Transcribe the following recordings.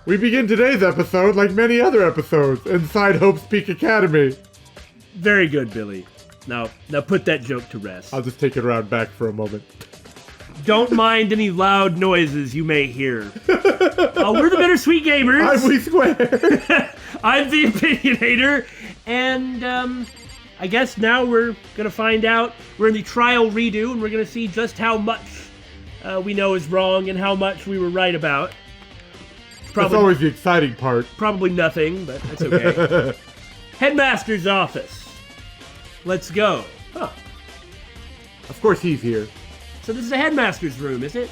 We begin today's episode like many other episodes inside Hope's Peak Academy. Very good, Billy. Now put that joke to rest. I'll just take it around back for a moment. Don't mind any loud noises you may hear. We're the Bittersweet Gamers. I'm We Square. I'm the Opinionator. And I guess now we're going to find out. We're in the trial redo, and we're going to see just how much we know is wrong and how much we were right about. That's always the exciting part. Probably nothing, but that's okay. Headmaster's office. Let's go. Huh. Of course he's here. So this is the headmaster's room, is it?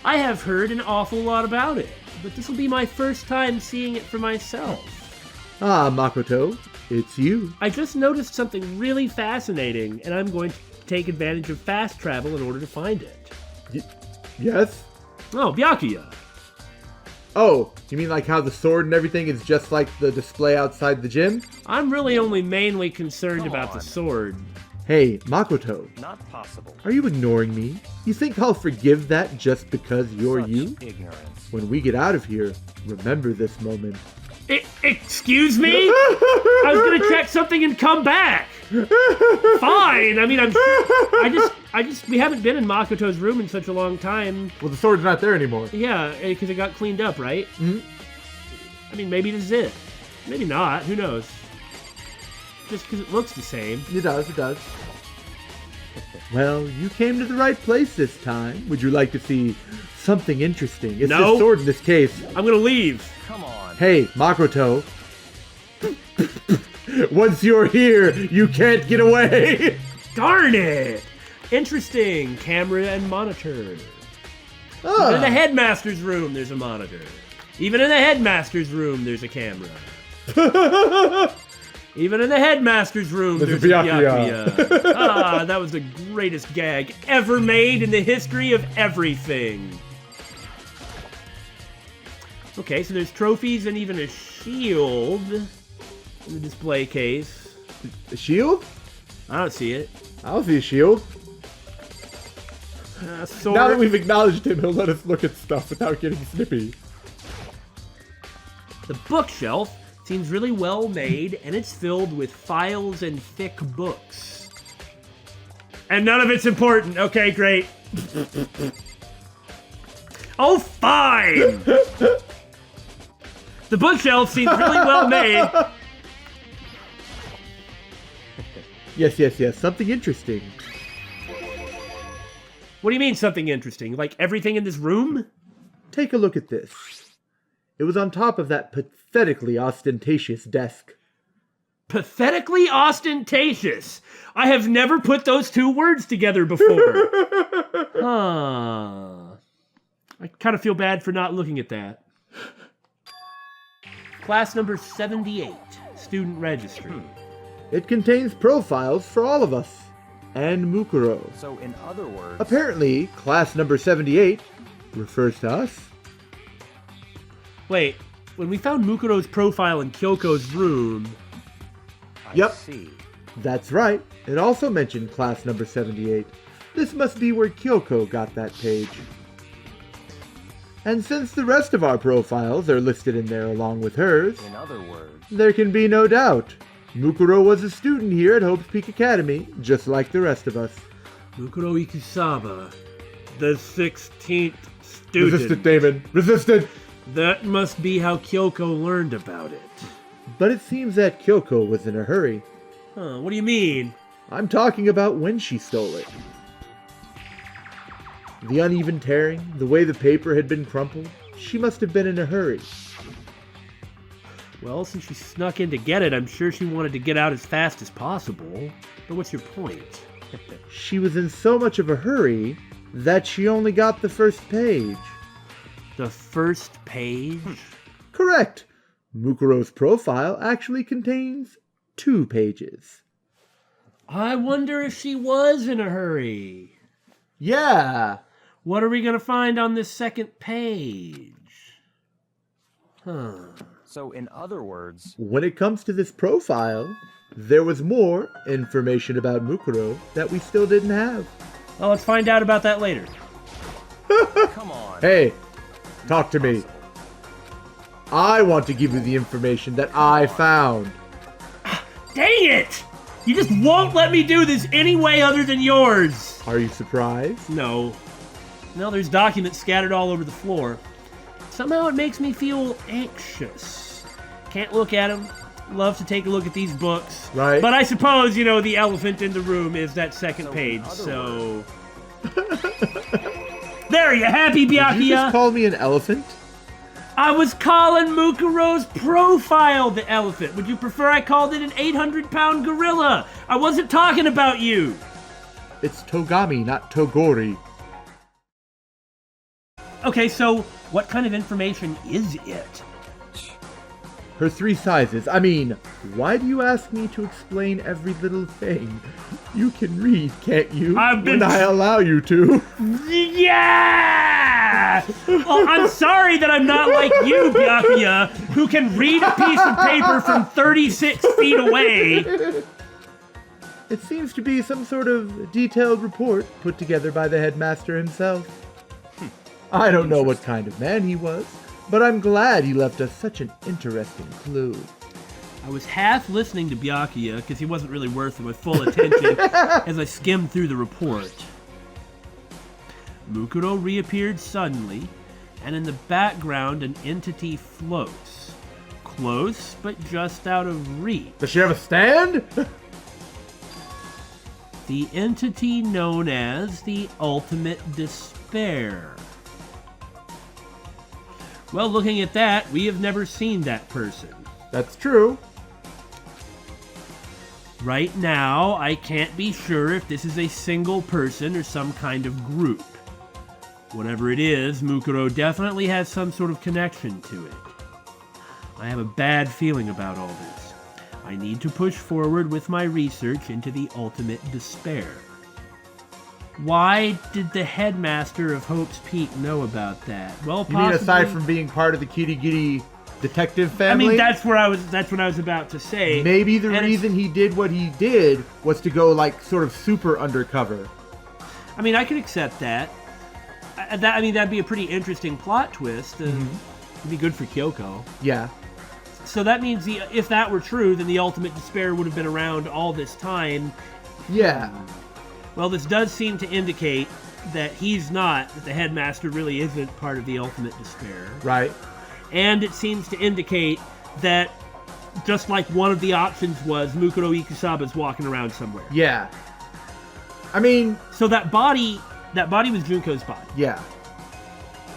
I have heard an awful lot about it, but this will be my first time seeing it for myself. Ah, Makoto, it's you. I just noticed something really fascinating, and I'm going to take advantage of fast travel in order to find it. Yes? Oh, Byakuya. Oh, you mean like how the sword and everything is just like the display outside the gym? I'm really only mainly concerned about the sword. Hey, Makoto. Not possible. Are you ignoring me? You think I'll forgive that just because you're Such you? ignorance. When we get out of here, remember this moment. Excuse me? I was gonna check something and come back. Fine. I mean, we haven't been in Makoto's room in such a long time. Well, the sword's not there anymore. Yeah, because it got cleaned up, right? Mm-hmm. I mean, maybe this is it. Maybe not. Who knows? Just because it looks the same. It does, it does. Well, you came to the right place this time. Would you like to see something interesting? It's No. the sword in this case. I'm gonna leave. Come on. Hey, Makoto. Once you're here, you can't get away. Darn it! Interesting. Camera and monitor. Even Ah. in the headmaster's room, there's a monitor. Even in the headmaster's room, there's a camera. Even in the headmaster's room, there's a Byakuya. That was the greatest gag ever made in the history of everything. Okay, so there's trophies and even a shield in the display case. A shield? I don't see it. I don't see a shield. Sword. Now that we've acknowledged him, he'll let us look at stuff without getting snippy. The bookshelf seems really well made, and it's filled with files and thick books. And none of it's important. Okay, great. Oh, fine! The bookshelf seems really well made. Yes. Something interesting. What do you mean, something interesting? Like everything in this room? Take a look at this. It was on top of that pathetically ostentatious desk. Pathetically ostentatious. I have never put those two words together before. I kind of feel bad for not looking at that. Class number 78, student registry. It contains profiles for all of us. And Mukuro. So, in other words... Apparently, class number 78 refers to us. Wait, when we found Mukuro's profile in Kyoko's room... Yep. I see. That's right. It also mentioned class number 78. This must be where Kyoko got that page. And since the rest of our profiles are listed in there along with hers, In other words... there can be no doubt. Mukuro was a student here at Hope's Peak Academy, just like the rest of us. Mukuro Ikusaba, the 16th student. Resistant, Damon. Resistant! That must be how Kyoko learned about it. But it seems that Kyoko was in a hurry. Huh, what do you mean? I'm talking about when she stole it. The uneven tearing, the way the paper had been crumpled, she must have been in a hurry. Well, since she snuck in to get it, I'm sure she wanted to get out as fast as possible. But what's your point? She was in so much of a hurry that she only got the first page. The first page? Correct. Mukuro's profile actually contains 2 pages. I wonder if she was in a hurry. Yeah. What are we going to find on this second page? So, in other words... When it comes to this profile, there was more information about Mukuro that we still didn't have. Well, let's find out about that later. Come on. Hey, talk to me. I want to give you the information that I found. Dang it! You just won't let me do this any way other than yours. Are you surprised? No. No, there's documents scattered all over the floor. Somehow it makes me feel anxious. Can't look at them. Love to take a look at these books. Right. But I suppose, the elephant in the room is that second page, so... There, you happy, Byakuya? Did you just call me an elephant? I was calling Mukuro's profile the elephant. Would you prefer I called it an 800-pound gorilla? I wasn't talking about you. It's Togami, not Togori. Okay, so what kind of information is it? Her 3 sizes. I mean, why do you ask me to explain every little thing? You can read, can't you? When I allow you to. Yeah! Well, I'm sorry that I'm not like you, Byakuya, who can read a piece of paper from 36 feet away. It seems to be some sort of detailed report put together by the headmaster himself. I don't know what kind of man he was, but I'm glad he left us such an interesting clue. I was half listening to Byakuya because he wasn't really worth my full attention as I skimmed through the report. Mukuro reappeared suddenly, and in the background an entity floats. Close, but just out of reach. Does she have a stand? The entity known as the Ultimate Despair. Well, looking at that, we have never seen that person. That's true. Right now, I can't be sure if this is a single person or some kind of group. Whatever it is, Mukuro definitely has some sort of connection to it. I have a bad feeling about all this. I need to push forward with my research into the Ultimate Despair. Why did the headmaster of Hope's Peak know about that? Well, possibly... You mean aside from being part of the Kirigiri detective family? I mean, that's what I was about to say. Maybe the reason he did what he did was to go, like, sort of super undercover. I mean, I could accept that. That'd be a pretty interesting plot twist. It'd be good for Kyoko. Yeah. So that means if that were true, then the Ultimate Despair would have been around all this time. Yeah. Well, this does seem to indicate that that the headmaster really isn't part of the Ultimate Despair. Right. And it seems to indicate that, just like one of the options was, Mukuro Ikusaba's walking around somewhere. Yeah. I mean... So that body was Junko's body. Yeah.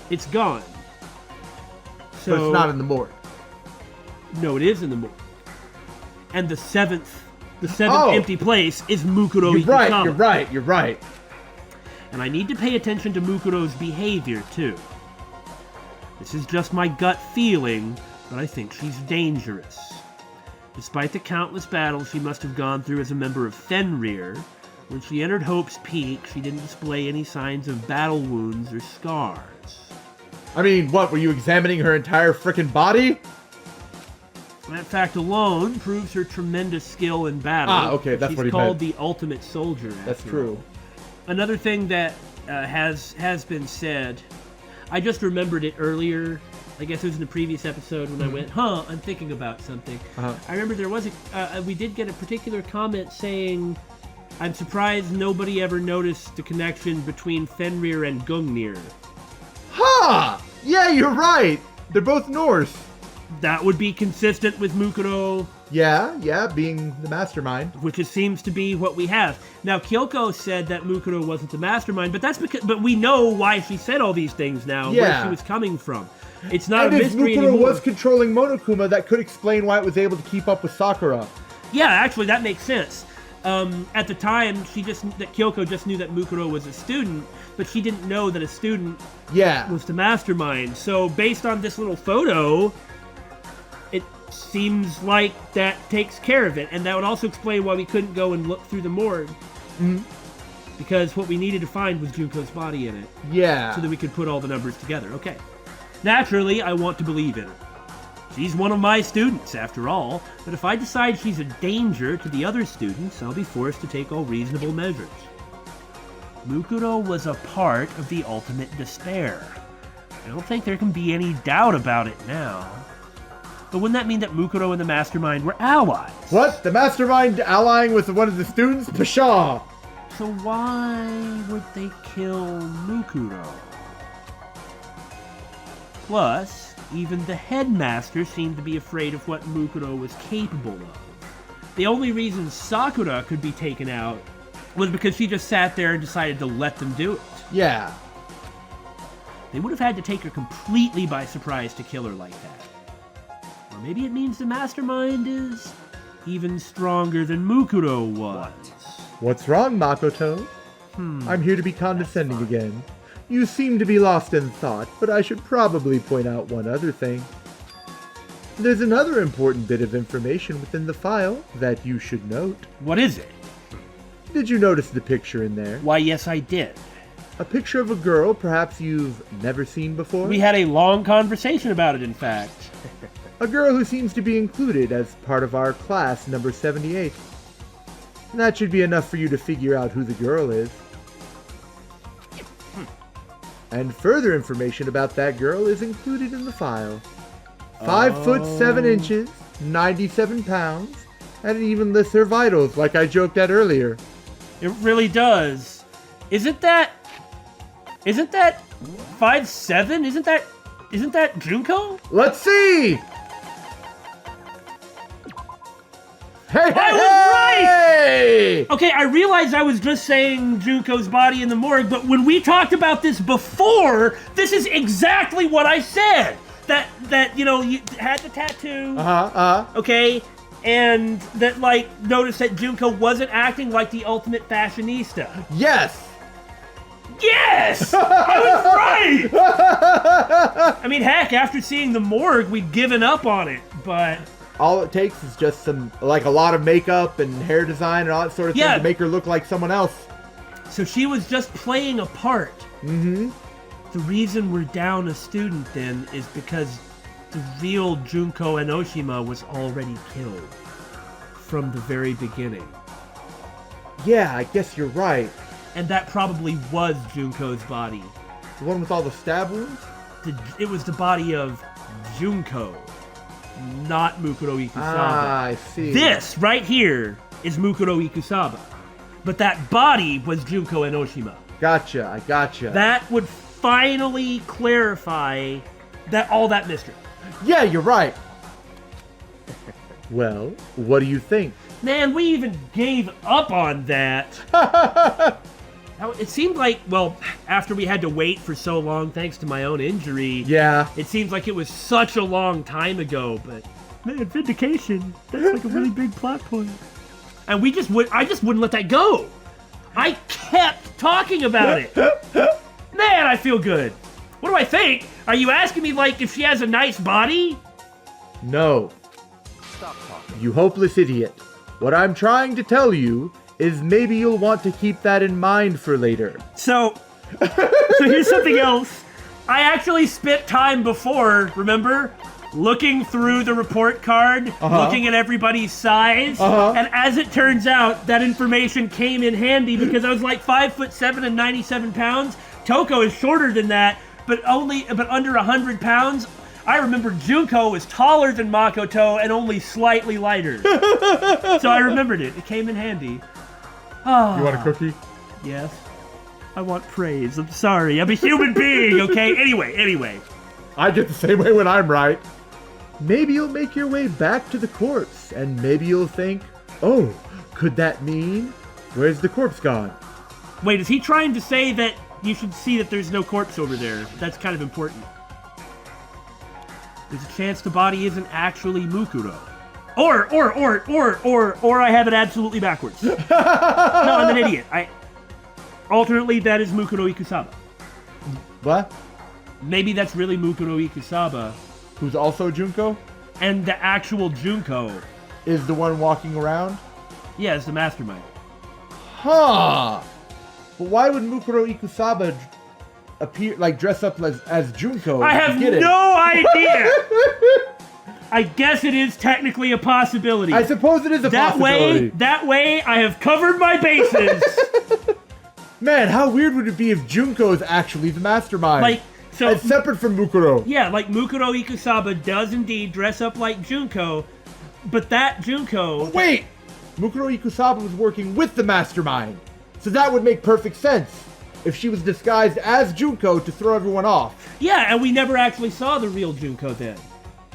It's gone. So but it's not in the morgue. No, it is in the morgue. And the seventh empty place is Mukuro Ikusaba. You're right. And I need to pay attention to Mukuro's behavior, too. This is just my gut feeling, but I think she's dangerous. Despite the countless battles she must have gone through as a member of Fenrir, when she entered Hope's Peak, she didn't display any signs of battle wounds or scars. I mean, what, were you examining her entire frickin' body? That fact alone proves her tremendous skill in battle. Ah, okay, that's what he meant. She's called the Ultimate Soldier. That's true. Another thing that has been said, I just remembered it earlier. I guess it was in the previous episode when I went, I'm thinking about something. I remember there was we did get a particular comment saying, I'm surprised nobody ever noticed the connection between Fenrir and Gungnir. Yeah, you're right. They're both Norse. That would be consistent with Mukuro. Yeah, being the mastermind. Which seems to be what we have. Now, Kyoko said that Mukuro wasn't the mastermind, but we know why she said all these things now, where she was coming from. It's not a mystery anymore. And if Mukuro was controlling Monokuma, that could explain why it was able to keep up with Sakura. Yeah, actually, that makes sense. At the time, Kyoko just knew that Mukuro was a student, but she didn't know that a student was the mastermind. So, based on this little photo, it seems like that takes care of it. And that would also explain why we couldn't go and look through the morgue. Mm-hmm. Because what we needed to find was Junko's body in it. Yeah. So that we could put all the numbers together. Okay. Naturally, I want to believe in her. She's one of my students, after all. But if I decide she's a danger to the other students, I'll be forced to take all reasonable measures. Mukuro was a part of the Ultimate Despair. I don't think there can be any doubt about it now. But wouldn't that mean that Mukuro and the Mastermind were allies? What? The mastermind allying with one of the students? Pshaw! So why would they kill Mukuro? Plus, even the Headmaster seemed to be afraid of what Mukuro was capable of. The only reason Sakura could be taken out was because she just sat there and decided to let them do it. Yeah. They would have had to take her completely by surprise to kill her like that. Or maybe it means the Mastermind is even stronger than Mukuro was. What's wrong, Makoto? I'm here to be condescending again. You seem to be lost in thought, but I should probably point out one other thing. There's another important bit of information within the file that you should note. What is it? Did you notice the picture in there? Why, yes, I did. A picture of a girl perhaps you've never seen before? We had a long conversation about it, in fact. A girl who seems to be included as part of our class number 78. That should be enough for you to figure out who the girl is. And further information about that girl is included in the file. 5 foot 7 inches, 97 pounds, and it even lists her vitals like I joked at earlier. It really does. Isn't that 5'7"? Isn't that Junko? Let's see! Hey, I was right! Okay, I realized I was just saying Junko's body in the morgue, but when we talked about this before, this is exactly what I said. That you know, you had the tattoo. Okay, and that, like, noticed that Junko wasn't acting like the ultimate fashionista. Yes! Yes! I was right! I mean, heck, after seeing the morgue, we'd given up on it, but... All it takes is just some, like, a lot of makeup and hair design and all that sort of thing to make her look like someone else. So she was just playing a part. Mm-hmm. The reason we're down a student, then, is because the real Junko Enoshima was already killed. From the very beginning. Yeah, I guess you're right. And that probably was Junko's body. The one with all the stab wounds? It was the body of Junko, not Mukuro Ikusaba. Ah, I see. This, right here, is Mukuro Ikusaba. But that body was Junko Enoshima. Gotcha, I gotcha. That would finally clarify all that mystery. Yeah, you're right. Well, what do you think? Man, we even gave up on that. It seemed like, well, after we had to wait for so long thanks to my own injury, it seems like it was such a long time ago, but man, vindication, that's like a really big plot point. And I just wouldn't let that go. I kept talking about it. Man, I feel good. What do I think? Are you asking me, like, if she has a nice body? No. Stop talking. You hopeless idiot. What I'm trying to tell you is maybe you'll want to keep that in mind for later. So here's something else. I actually spent time before, remember? Looking through the report card, looking at everybody's size, and as it turns out, that information came in handy because I was like 5'7" and 97 pounds. Toko is shorter than that, but under 100 pounds. I remember Junko was taller than Makoto and only slightly lighter. So I remembered it. It came in handy. You want a cookie? Yes. I want praise. I'm sorry. I'm a human being, okay? Anyway. I get the same way when I'm right. Maybe you'll make your way back to the corpse, and maybe you'll think, oh, could that mean? Where's the corpse gone? Wait, is he trying to say that you should see that there's no corpse over there? That's kind of important. There's a chance the body isn't actually Mukuro. Or I have it absolutely backwards. No, I'm an idiot. Alternately, that is Mukuro Ikusaba. What? Maybe that's really Mukuro Ikusaba. Who's also Junko? And the actual Junko is the one walking around? Yeah, it's the mastermind. Huh. But why would Mukuro Ikusaba appear, dress up as Junko? I have no idea. I guess it is technically a possibility. I suppose it is a possibility. That way, I have covered my bases. Man, how weird would it be if Junko is actually the mastermind? So It's separate from Mukuro. yeah, like Mukuro Ikusaba does indeed dress up like Junko, but that Junko... Wait! Mukuro Ikusaba was working with the mastermind. So that would make perfect sense. If she was disguised as Junko to throw everyone off. Yeah, and we never actually saw the real Junko then.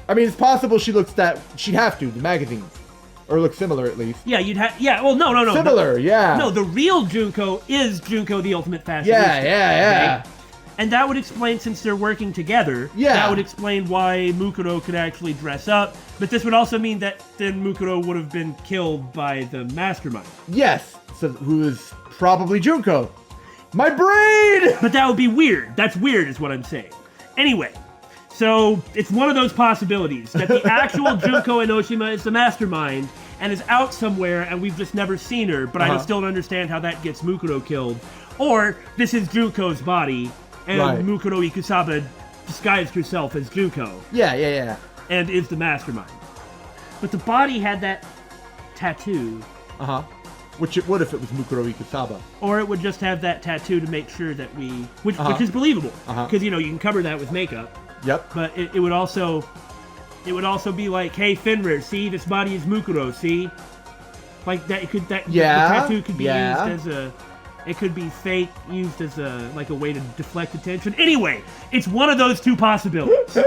I mean, it's possible she'd have to, the magazines. Or look similar, at least. Yeah, no. Similar, yeah. No, the real Junko is Junko the Ultimate Fashionista. Yeah. Okay? And that would explain, since they're working together, Yeah. that would explain why Mukuro could actually dress up. But this would also mean that then Mukuro would have been killed by the mastermind. Yes, so who is probably Junko. My brain! But that would be weird. That's weird is what I'm saying. Anyway, so it's one of those possibilities that the actual Junko Enoshima is the mastermind and is out somewhere and we've just never seen her, but I still don't understand how that gets Mukuro killed. Or this is Junko's body and Mukuro Ikusaba disguised herself as Junko. Yeah. And is the mastermind. But the body had that tattoo. Which it would if it was Mukuro Ikusaba. Or it would just have that tattoo to make sure that which is believable. Because, you can cover that with makeup. Yep. But it would also be like, hey, Fenrir, see, this body is Mukuro, see? Like, the tattoo could be used as it could be fake, used as a way to deflect attention. Anyway, it's one of those two possibilities.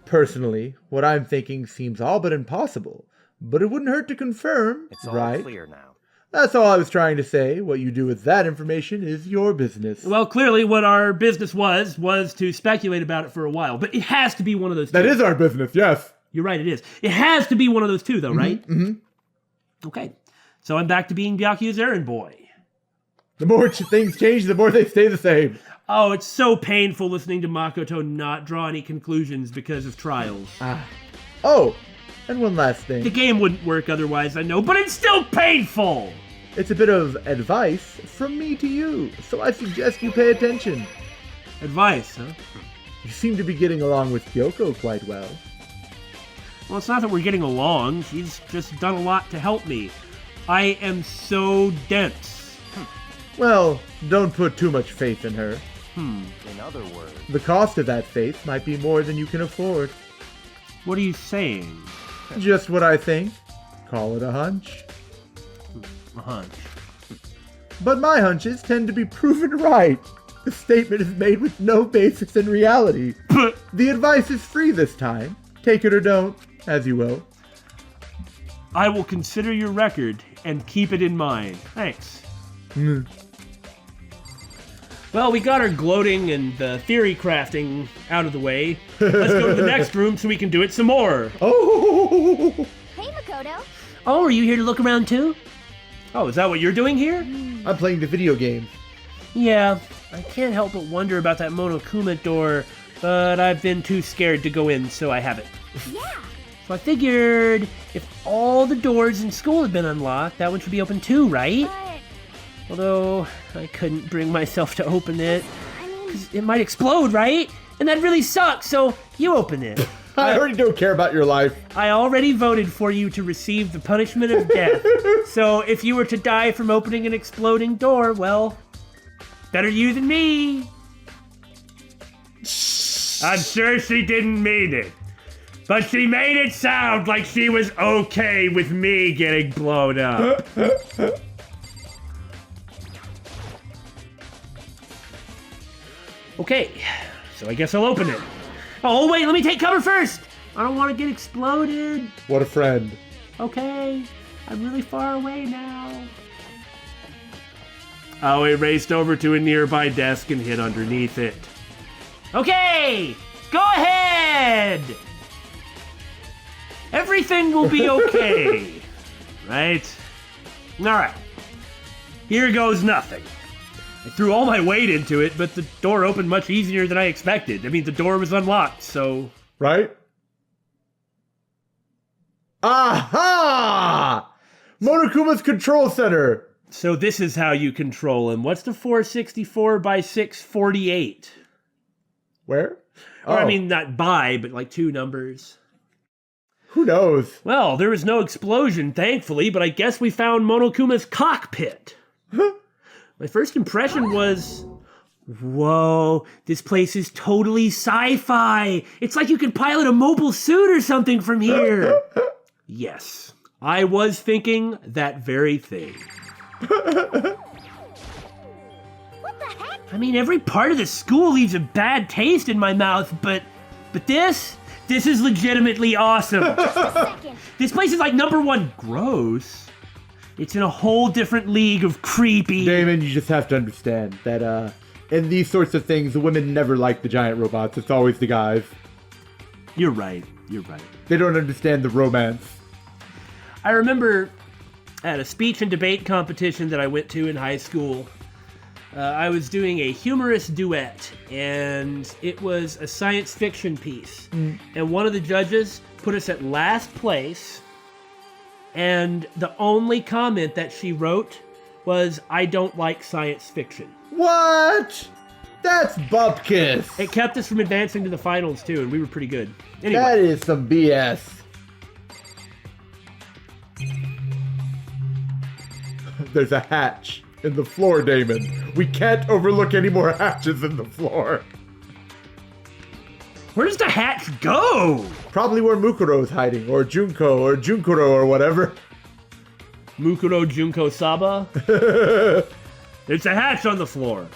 Personally, what I'm thinking seems all but impossible. But it wouldn't hurt to confirm, It's all right? clear now. That's all I was trying to say. What you do with that information is your business. Well, clearly what our business was to speculate about it for a while. But it has to be one of those two. That is our business, yes. You're right, it is. It has to be one of those two, though, right? Mm-hmm. Okay. So I'm back to being Byakuya's errand boy. The more things change, the more they stay the same. Oh, it's so painful listening to Makoto not draw any conclusions because of trials. Oh, and one last thing. The game wouldn't work otherwise, I know, but it's still painful! It's a bit of advice from me to you, so I suggest you pay attention. Advice, huh? You seem to be getting along with Kyoko quite well. Well, it's not that we're getting along. She's just done a lot to help me. I am so dense. Well, don't put too much faith in her. In other words, The cost of that faith might be more than you can afford. What are you saying? Just what I think. Call it a hunch. A hunch. But my hunches tend to be proven right. The statement is made with no basis in reality. The advice is free this time. Take it or don't, as you will. I will consider your record and keep it in mind. Thanks. Well, we got our gloating and theory crafting out of the way. Let's go to the next room so we can do it some more. Oh! Hey, Makoto. Oh, are you here to look around too? Oh, is that what you're doing here? I'm playing the video games. Yeah, I can't help but wonder about that Monokuma door, but I've been too scared to go in, so I haven't. Yeah. So I figured if all the doors in school had been unlocked, that one should be open too, right? But, Although, I couldn't bring myself to open it. I mean, 'Cause it might explode, right? And that really sucks, so you open it. I already don't care about your life. I already voted for you to receive the punishment of death. So if you were to die from opening an exploding door, well, better you than me. I'm sure she didn't mean it. But she made it sound like she was okay with me getting blown up. Okay, so I guess I'll open it. Oh, wait, let me take cover first. I don't want to get exploded. What a friend. Okay, I'm really far away now. Oh, it raced over to a nearby desk and hid underneath it. Okay, go ahead. Everything will be okay. Right? All right. Here goes nothing. I threw all my weight into it, but the door opened much easier than I expected. I mean, the door was unlocked, so... Right? Aha! Monokuma's control center. So this is how you control him. What's the 464 by 648? Where? Or, I mean, not by, but like two numbers. Who knows? Well, there was no explosion, thankfully, but I guess we found Monokuma's cockpit. My first impression was, Whoa, this place is totally sci-fi. It's like you could pilot a mobile suit or something from here. Yes, I was thinking that very thing. I mean, every part of the school leaves a bad taste in my mouth, but this is legitimately awesome. This place is like #1 gross. It's in a whole different league of creepy. Damon, you just have to understand that in these sorts of things, the women never like the giant robots. It's always the guys. You're right. They don't understand the romance. I remember at a speech and debate competition that I went to in high school, I was doing a humorous duet, and it was a science fiction piece. And one of the judges put us at last place, and the only comment that she wrote was, "I don't like science fiction." What? That's bupkis. It kept us from advancing to the finals, too, and we were pretty good. Anyway. That is some BS. There's a hatch in the floor, Damon. We can't overlook any more hatches in the floor. Where does the hatch go? Probably where Mukuro's hiding, or Junko, or Junkuro, or whatever. Mukuro Ikusaba? There's a hatch on the floor.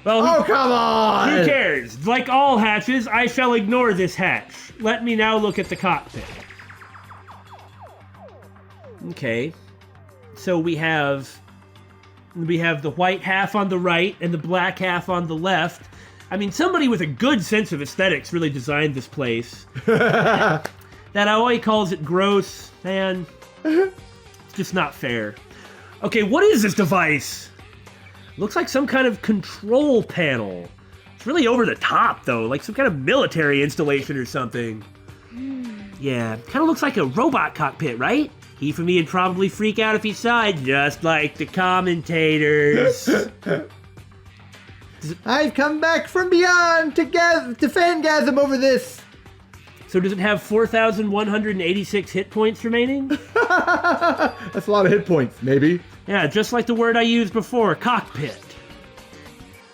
Well, Oh, come on! who cares? Like all hatches, I shall ignore this hatch. Let me now look at the cockpit. Okay. So we have the white half on the right and the black half on the left. I mean, somebody with a good sense of aesthetics really designed this place. That Aoi calls it gross, man. It's just not fair. Okay, what is this device? Looks like some kind of control panel. It's really over the top, though, like some kind of military installation or something. Yeah, kind of looks like a robot cockpit, right? Hifumi would probably freak out if he saw it, just like the commentators. I've come back from beyond to fangasm over this. So does it have 4,186 hit points remaining? That's a lot of hit points, maybe. Yeah, just like the word I used before, cockpit.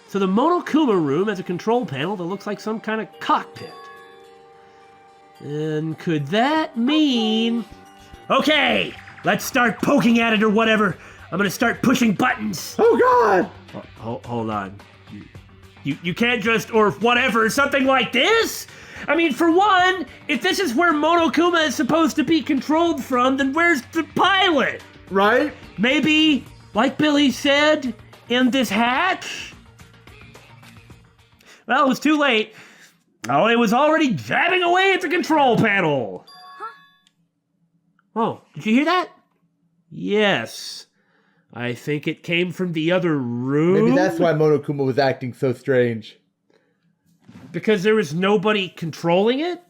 So the Monokuma room has a control panel that looks like some kind of cockpit. And could that mean... Okay, let's start poking at it or whatever. I'm gonna start pushing buttons. Oh, God! Hold on. You can't just, or whatever, something like this? I mean, for one, if this is where Monokuma is supposed to be controlled from, then where's the pilot? Right? Maybe, like Billy said, in this hatch? Well, it was too late. Oh, it was already jabbing away at the control panel. Oh, did you hear that? Yes. I think it came from the other room. Maybe that's why Monokuma was acting so strange. Because there was nobody controlling it?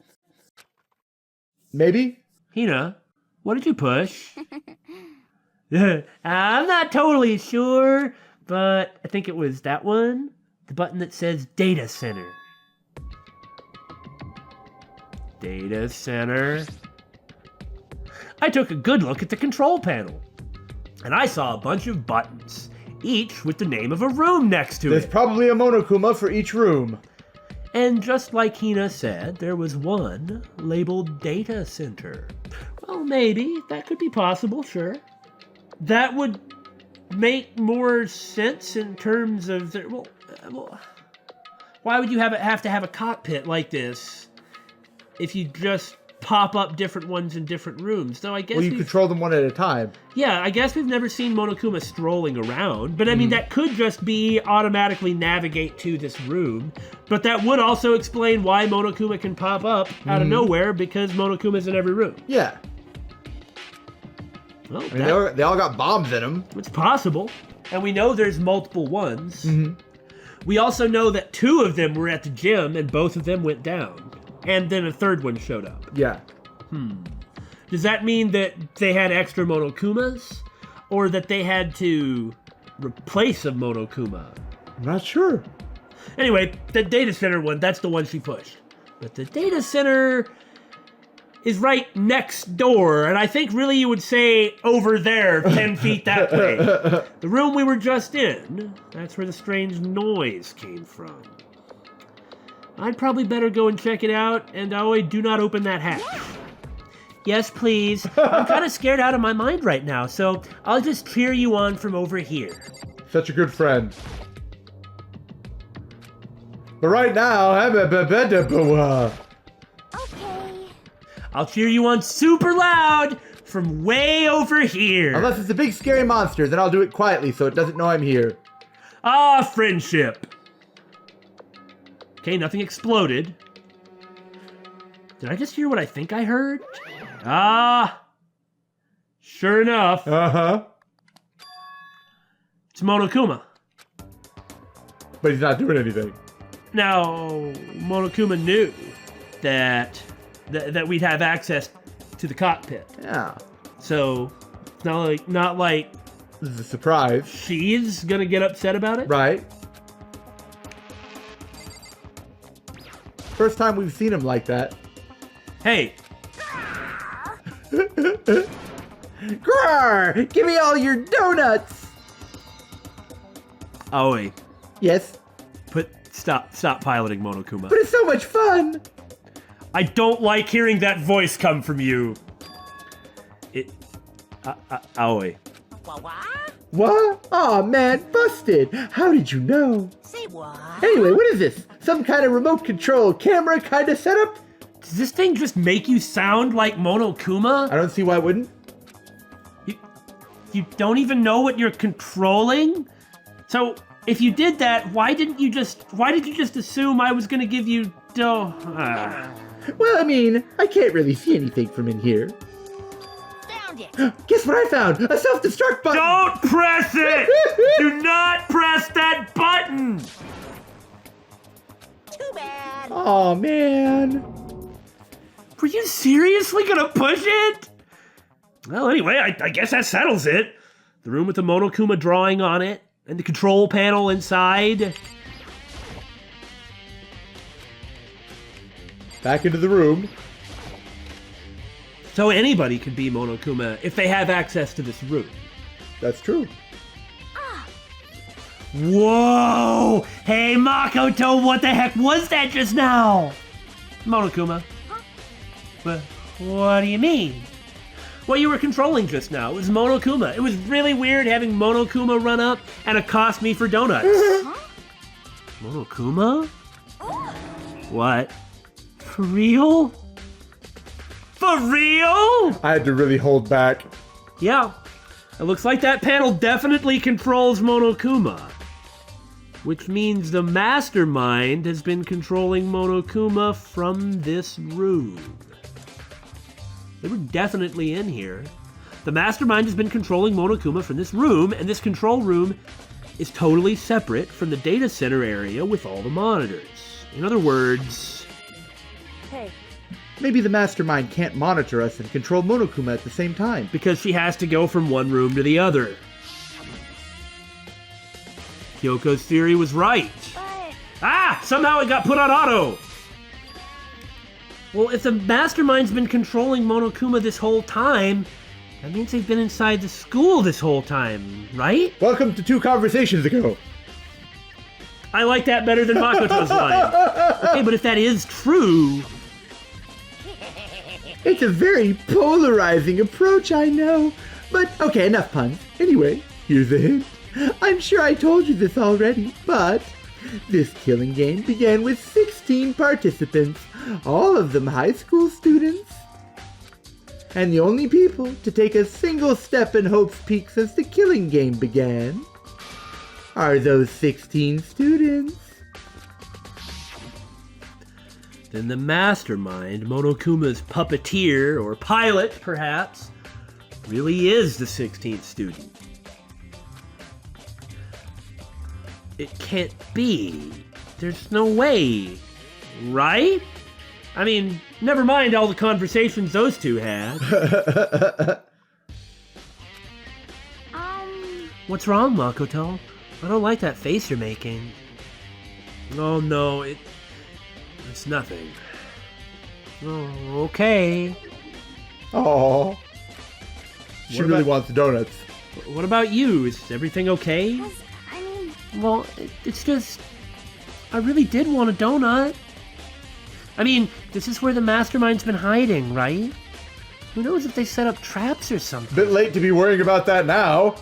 Maybe? Hina, what did you push? I'm not totally sure, but I think it was that one. The button that says Data Center. Data Center. I took a good look at the control panel, and I saw a bunch of buttons, each with the name of a room next to There's it. probably a Monokuma for each room. And just like Hina said, there was one labeled Data Center. Well, maybe. That could be possible, sure. That would make more sense in terms of... why would you have to have a cockpit like this if you just pop up different ones in different rooms? Though I guess Well, you control them one at a time. Yeah, I guess we've never seen Monokuma strolling around, but I mean, that could just be automatically navigate to this room, but that would also explain why Monokuma can pop up out of nowhere, because Monokuma's in every room. Yeah. Well, I mean, they all got bombs in them. it's possible, and we know there's multiple ones. We also know that 2 of them were at the gym, and both of them went down, and then a third one showed up. Yeah. Does that mean that they had extra Monokumas? Or that they had to replace a Monokuma? I'm not sure. Anyway, the data center one, that's the one she pushed. But the data center... is right next door, and I think really you would say over there, 10 feet that way. The room we were just in, that's where the strange noise came from. I'd probably better go and check it out, and Aoi, do not open that hatch. Yes, please. I'm kind of scared out of my mind right now, so I'll just cheer you on from over here. Such a good friend. But right now, Okay. I'll cheer you on super loud from way over here. unless it's a big scary monster, then I'll do it quietly so it doesn't know I'm here. Ah, friendship. Okay, nothing exploded. Did I just hear what I think I heard? Ah, sure enough, Uh-huh. it's Monokuma. But he's not doing anything. Now, Monokuma knew that we'd have access to the cockpit, Yeah. so it's not like This is a surprise. she's gonna get upset about it. Right? First time we've seen him like that. Hey, Grrr! Give me all your donuts! Aoi, Yes, stop piloting Monokuma. but it's so much fun! I don't like hearing that voice come from you. Aoi. What? Aw, man, busted! How did you know? Say what? Anyway, what is this? Some kind of remote control camera kind of setup? Does this thing just make you sound like Monokuma? I don't see why it wouldn't. You don't even know what you're controlling? So, if you did that, why did you just assume I was gonna give you dough? Well, I mean, I can't really see anything from in here. Found it. Guess what I found? A self-destruct button! Don't press it! Do not press that button! Too bad. Aw, man. Were you seriously gonna push it? Well, anyway, I guess that settles it. The room with the Monokuma drawing on it, and the control panel inside. Back into the room. So anybody could be Monokuma if they have access to this room. That's true. Whoa! Hey, Makoto, what the heck was that just now? Monokuma. What do you mean? What you were controlling just now was Monokuma. It was really weird having Monokuma run up and accost me for donuts. Monokuma? What? For real? For real? I had to really hold back. Yeah. It looks like that panel definitely controls Monokuma. Which means the mastermind has been controlling Monokuma from this room. They were definitely in here. The mastermind has been controlling Monokuma from this room, and this control room is totally separate from the data center area with all the monitors. In other words... Hey. Maybe the mastermind can't monitor us and control Monokuma at the same time. because she has to go from one room to the other. Kyoko's theory was right. But Somehow it got put on auto! Well, if the mastermind's been controlling Monokuma this whole time, that means they've been inside the school this whole time, right? Welcome to 2 conversations ago. I like that better than Makoto's line. Okay, but if that is true... It's a very polarizing approach, I know. But, okay, enough puns. Anyway, here's a hint. I'm sure I told you this already, but this killing game began with 16 participants, all of them high school students. And the only people to take a single step in Hope's Peak since the killing game began are those 16 students. Then the mastermind, Monokuma's puppeteer, or pilot, perhaps, really is the 16th student. It can't be. There's no way. Right? I mean, never mind all the conversations those two had. What's wrong, Makoto? I don't like that face you're making. Oh no, it's nothing. Oh, okay. Oh. She What really about- wants donuts. What about you? Is everything okay? I mean, Well, it's just... I really did want a donut. I mean, this is where the mastermind's been hiding, right? Who knows if they set up traps or something? Bit late to be worrying about that now.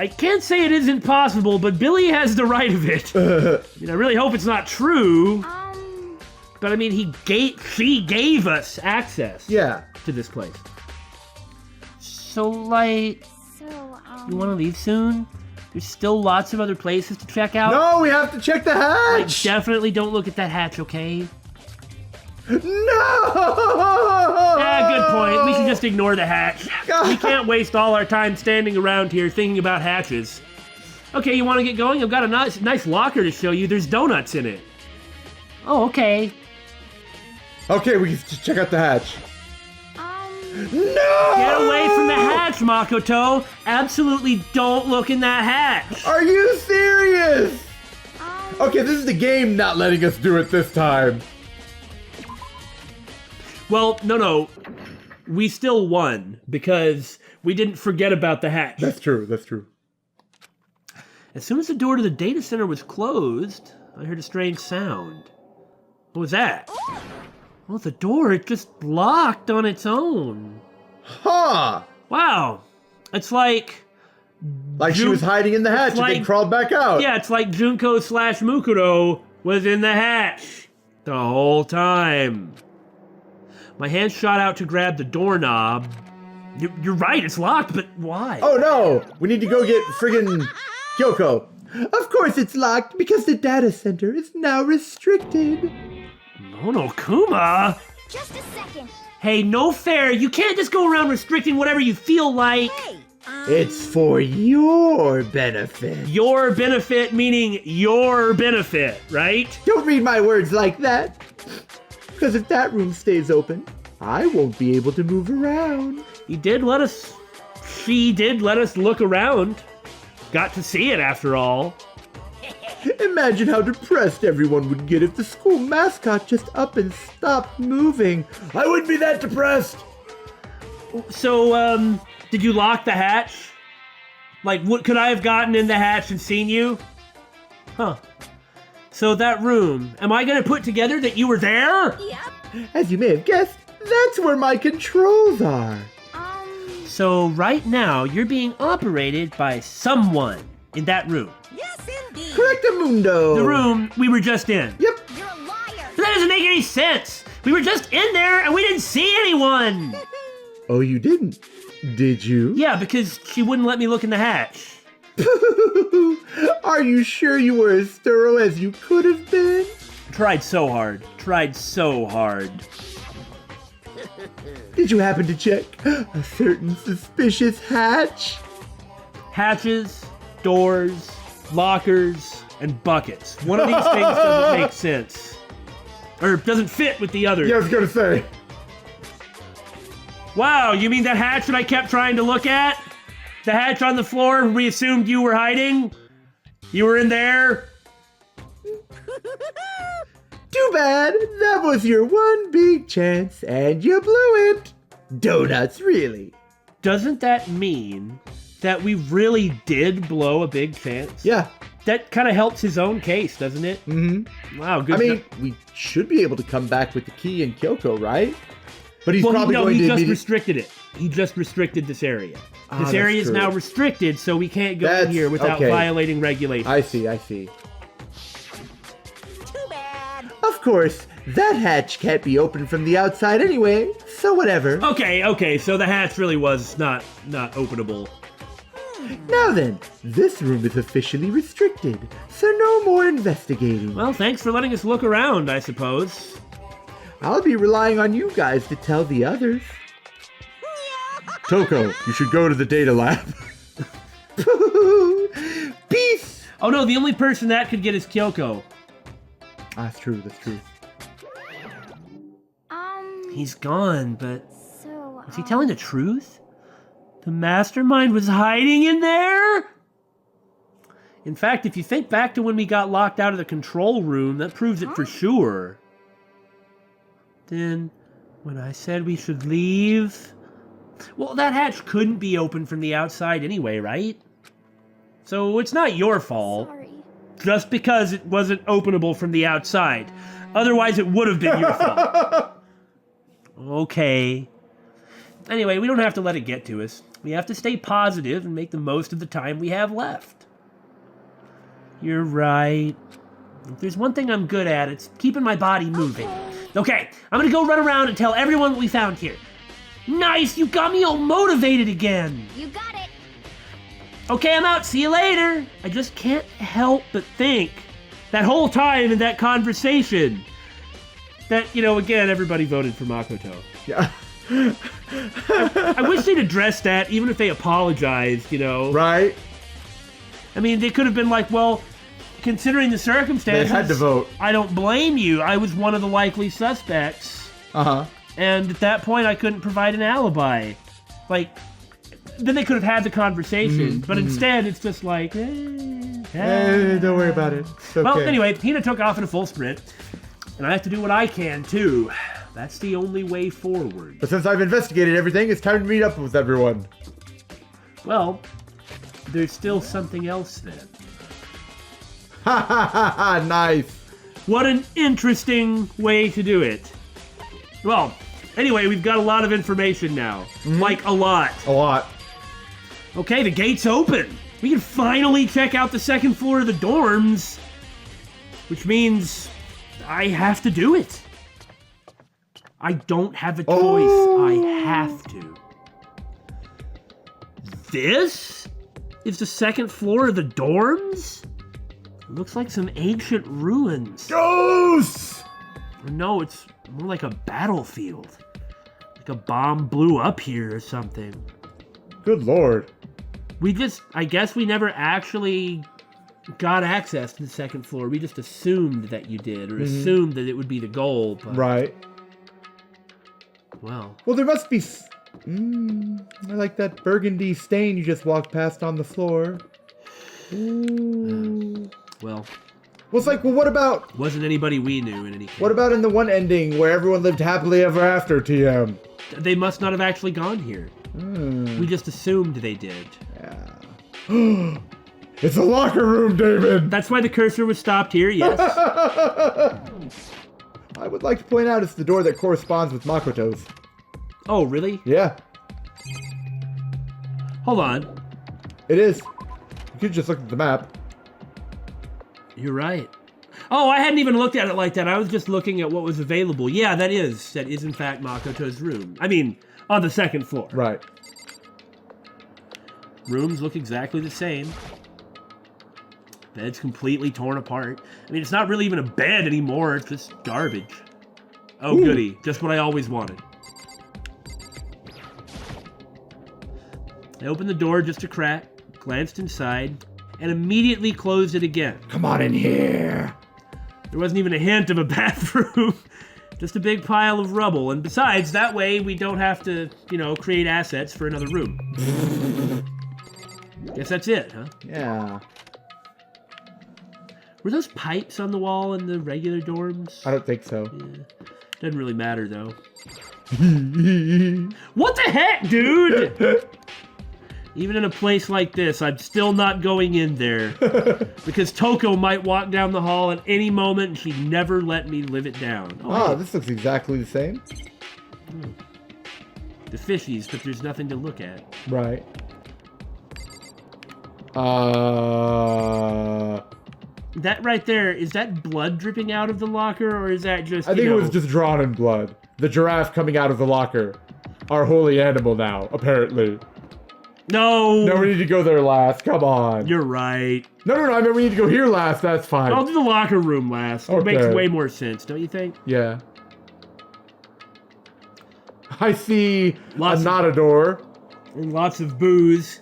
I can't say it isn't possible, but Billy has the right of it. I mean, I really hope it's not true. But I mean, she gave us access Yeah. to this place. So, like, you want to leave soon? There's still lots of other places to check out. No, we have to check the Like, hatch. definitely don't look at that hatch, okay? No. Yeah, good point. We should just ignore the hatch. We can't waste all our time standing around here thinking about hatches. Okay, you want to get going? I've got a nice locker to show you. There's donuts in it. Oh, okay. Okay, we can just check out the hatch. No! Get away from the hatch, Makoto. Absolutely don't look in that hatch. Are you serious? Okay, this is the game not letting us do it this time. Well, no. We still won because we didn't forget about the hatch. That's true, that's true. As soon as the door to the data center was closed, I heard a strange sound. What was that? Well, the door, it just locked on its own. Huh! Wow. It's like... Like she was hiding in the hatch and then like- crawled back out. Yeah, it's like Junko / Mukuro was in the hatch the whole time. My hand shot out to grab the doorknob. You're right, it's locked, but why? Oh no! We need to go get friggin' Kyoko. Of course it's locked because the data center is now restricted. Monokuma? just a second. Hey, no fair. You can't just go around restricting whatever you feel like. Hey, It's for your benefit. Your benefit meaning your benefit, right? Don't read my words like that. Because if that room stays open, I won't be able to move around. She did let us look around. Got to see it after all. Imagine how depressed everyone would get if the school mascot just up and stopped moving. I wouldn't be that depressed. So, did you lock the hatch? Like, what could I have gotten in the hatch and seen you? Huh. So that room, am I gonna put together that you were there? yep. As you may have guessed, that's where my controls are. So right now, you're being operated by someone in that room. Yes, indeed. Correctamundo. The room we were just in. Yep. You're a liar. But that doesn't make any sense. We were just in there and we didn't see anyone. Oh, you didn't? Did you? Yeah, because she wouldn't let me look in the hatch. Are you sure you were as thorough as you could have been? Tried so hard. Did you happen to check a certain suspicious hatch? Hatches, doors, lockers, and buckets. One of these things doesn't make sense. Or doesn't fit with the others. Yeah, I was gonna say. Wow, you mean that hatch that I kept trying to look at? The hatch on the floor where we assumed you were hiding? You were in there? Too bad. That was your one big chance, and you blew it. Donuts, really. Doesn't that mean that we really did blow a big chance? Yeah. That kind of helps his own case, doesn't it? Mm-hmm. Wow, good. I mean, we should be able to come back with the key and Kyoko, right? But he's well, probably going he to just immediately... restricted it. He just restricted this area. Ah, This that's area is true. now restricted, so we can't go in That's- here without okay. violating regulations. I see. Too bad. Of course, that hatch can't be opened from the outside anyway, so whatever. Okay, so the hatch really was not openable. Now then, this room is officially restricted, so no more investigating. Well, thanks for letting us look around, I suppose. I'll be relying on you guys to tell the others. Toko, you should go to the data lab. Peace! Oh no, the only person that could get is Kyoko. That's true. He's gone, but So, is he telling the truth? The mastermind was hiding in there? In fact, if you think back to when we got locked out of the control room, that proves it for sure. Then, when I said we should leave... Well, that hatch couldn't be open from the outside anyway, right? So it's not your fault. Sorry. Just because it wasn't openable from the outside. Otherwise, it would have been your fault. Okay. Anyway, we don't have to let it get to us. We have to stay positive and make the most of the time we have left. You're right. If there's one thing I'm good at, it's keeping my body moving. Okay, I'm gonna go run around and tell everyone what we found here. Nice, you got me all motivated again. You got it. Okay, I'm out. See you later. I just can't help but think that whole time in that conversation that, again, everybody voted for Makoto. Yeah. I wish they'd addressed that, even if they apologized, Right? I mean, they could have been like, well, considering the circumstances... They had to vote. I don't blame you. I was one of the likely suspects. Uh-huh. And at that point, I couldn't provide an alibi. Then they could have had the conversation. But instead, it's just like, Don't worry about it. It's okay. Well, anyway, Hina took off in a full sprint. And I have to do what I can, too. That's the only way forward. But since I've investigated everything, it's time to meet up with everyone. Well, there's still something else then. Ha ha ha ha, nice. What an interesting way to do it. Well, anyway, we've got a lot of information now. Like, a lot. A lot. Okay, the gate's open. We can finally check out the second floor of the dorms. Which means I have to do it. I don't have a choice. I have to. This is the second floor of the dorms? It looks like some ancient ruins. Ghosts! No, it's more like a battlefield. Like a bomb blew up here or something. Good lord. I guess we never actually got access to the second floor. We just assumed that you did, or assumed that it would be the goal. But, Right. Well, Well, there must be... I like that burgundy stain you just walked past on the floor. Ooh. well, Well, it's like, well, what about... wasn't anybody we knew in any case. What about in the one ending where everyone lived happily ever after, TM? They must not have actually gone here. We just assumed they did. Yeah. It's a locker room, David! That's why the cursor was stopped here, yes. I would like to point out it's the door that corresponds with Makoto's. Oh, really? Yeah, Hold on. it is. You could just look at the map. You're right. Oh, I hadn't even looked at it like that. I was just looking at what was available. Yeah, that is in fact Makoto's room. I mean, on the second floor. Right. Rooms look exactly the same. Bed's completely torn apart. I mean, it's not really even a bed anymore. It's just garbage. Oh, Ooh. goody. Just what I always wanted. I opened the door just a crack, glanced inside, and immediately closed it again. Come on in here. There wasn't even a hint of a bathroom. Just a big pile of rubble. And besides, that way we don't have to, create assets for another room. Guess that's it, huh? Yeah. Were those pipes on the wall in the regular dorms? I don't think so. Yeah. Doesn't really matter, though. What the heck, dude? Even in a place like this, I'm still not going in there. Because Toko might walk down the hall at any moment and she'd never let me live it down. Oh, this looks exactly the same. The fishies, but there's nothing to look at. Right. That right there, is that blood dripping out of the locker, or is that just, I think it was just drawn in blood. The giraffe coming out of the locker. Our holy animal now, apparently. No! No, we need to go there last. Come on. You're right. No, I mean, we need to go here last. That's fine. I'll do the locker room last. It Okay. makes way more sense, don't you think? Yeah. I see Lots not a door. And lots of booze.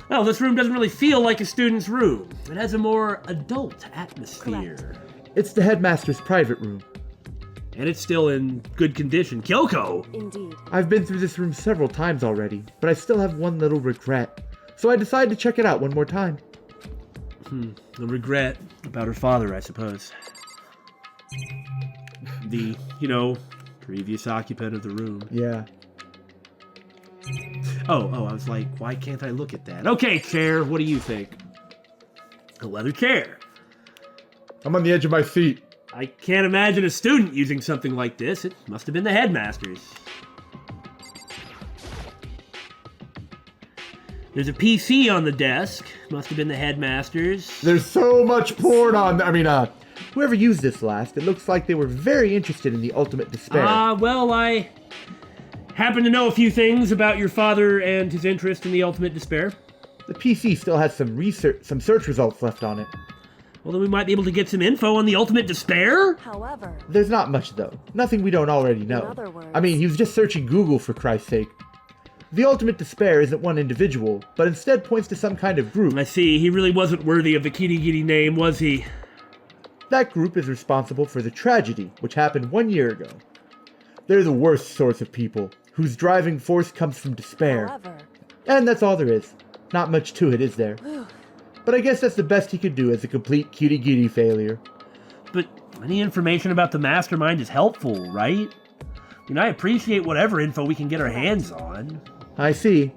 Well, this room doesn't really feel like a student's room. It has a more adult atmosphere. It's the headmaster's private room. And it's still in good condition. Kyoko! Indeed. I've been through this room several times already, but I still have one little regret. So I decided to check it out one more time. A regret about her father, I suppose. The, Previous occupant of the room. Yeah. Oh, I was like, why can't I look at that? Okay, chair, what do you think? A leather chair. I'm on the edge of my seat. I can't imagine a student using something like this. It must have been the headmaster's. There's a PC on the desk. Must have been the headmaster's. There's so much porn on. Whoever used this last, it looks like they were very interested in the ultimate despair. Well, I happen to know a few things about your father and his interest in the ultimate despair. The PC still has some search results left on it. Well, then we might be able to get some info on the ultimate despair? However, There's not much, though. Nothing we don't already know. In other words- he was just searching Google, for Christ's sake. The ultimate despair isn't one individual, but instead points to some kind of group. I see. He really wasn't worthy of the kitty name, was he? That group is responsible for the tragedy, which happened 1 year ago. They're the worst sorts of people, whose driving force comes from despair. however, And that's all there is. Not much to it, is there? But I guess that's the best he could do as a complete cutie-giddy failure. But any information about the mastermind is helpful, right? I appreciate whatever info we can get our hands on. I see.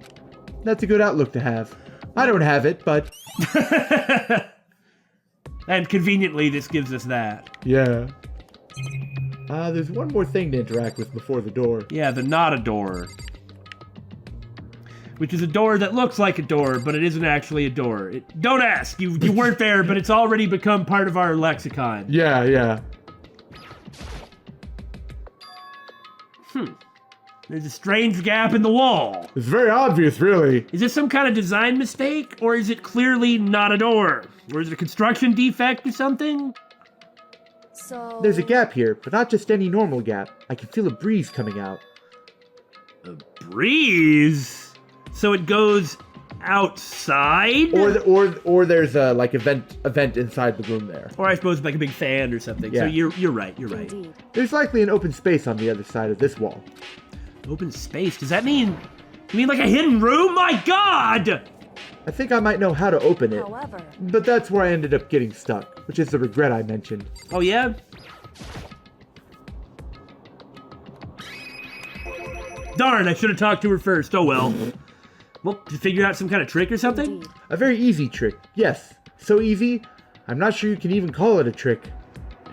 That's a good outlook to have. I don't have it, but... And conveniently, this gives us that. Yeah. There's one more thing to interact with before the door. Yeah, the not a door. Which is a door that looks like a door, but it isn't actually a door. Don't ask! You weren't there, but it's already become part of our lexicon. Yeah. There's a strange gap in the wall. It's very obvious, really. Is this some kind of design mistake, or is it clearly not a door? Or is it a construction defect or something? so... There's a gap here, but not just any normal gap. I can feel a breeze coming out. A breeze? So it goes outside? Or there's a event inside the room there. Or I suppose like a big fan or something. So Yeah. you're right. Indeed. There's likely an open space on the other side of this wall. Open space? Does that mean... You mean like a hidden room? My God! I think I might know how to open it. However, But that's where I ended up getting stuck, which is the regret I mentioned. Oh yeah? Darn, I should have talked to her first. Oh well. Well, did you figure out some kind of trick or something? indeed. A very easy trick. Yes, so easy, I'm not sure you can even call it a trick.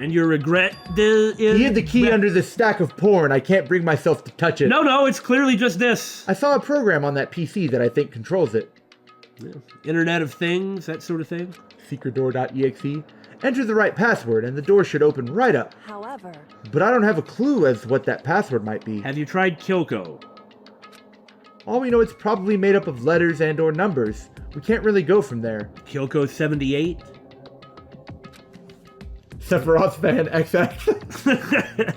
And your regret is... He hid the key under this stack of porn. I can't bring myself to touch it. No, it's clearly just this. I saw a program on that PC that I think controls it. Internet of Things, that sort of thing. Secretdoor.exe. Enter the right password and the door should open right up. However, But I don't have a clue as to what that password might be. Have you tried Kyoko? All we know it's probably made up of letters and or numbers. We can't really go from there. Kyoko 78? Sephiroth fan XX.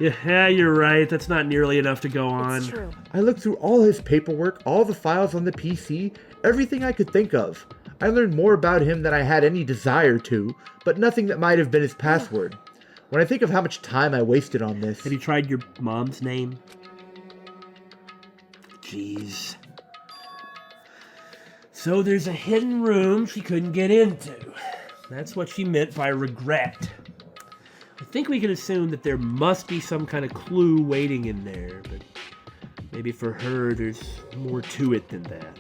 Yeah, you're right. That's not nearly enough to go on. it's true. I looked through all his paperwork, all the files on the PC, everything I could think of. I learned more about him than I had any desire to, but nothing that might have been his password. When I think of how much time I wasted on this... Have you tried your mom's name? Jeez. So there's a hidden room she couldn't get into. That's what she meant by regret. I think we can assume that there must be some kind of clue waiting in there, but maybe for her there's more to it than that.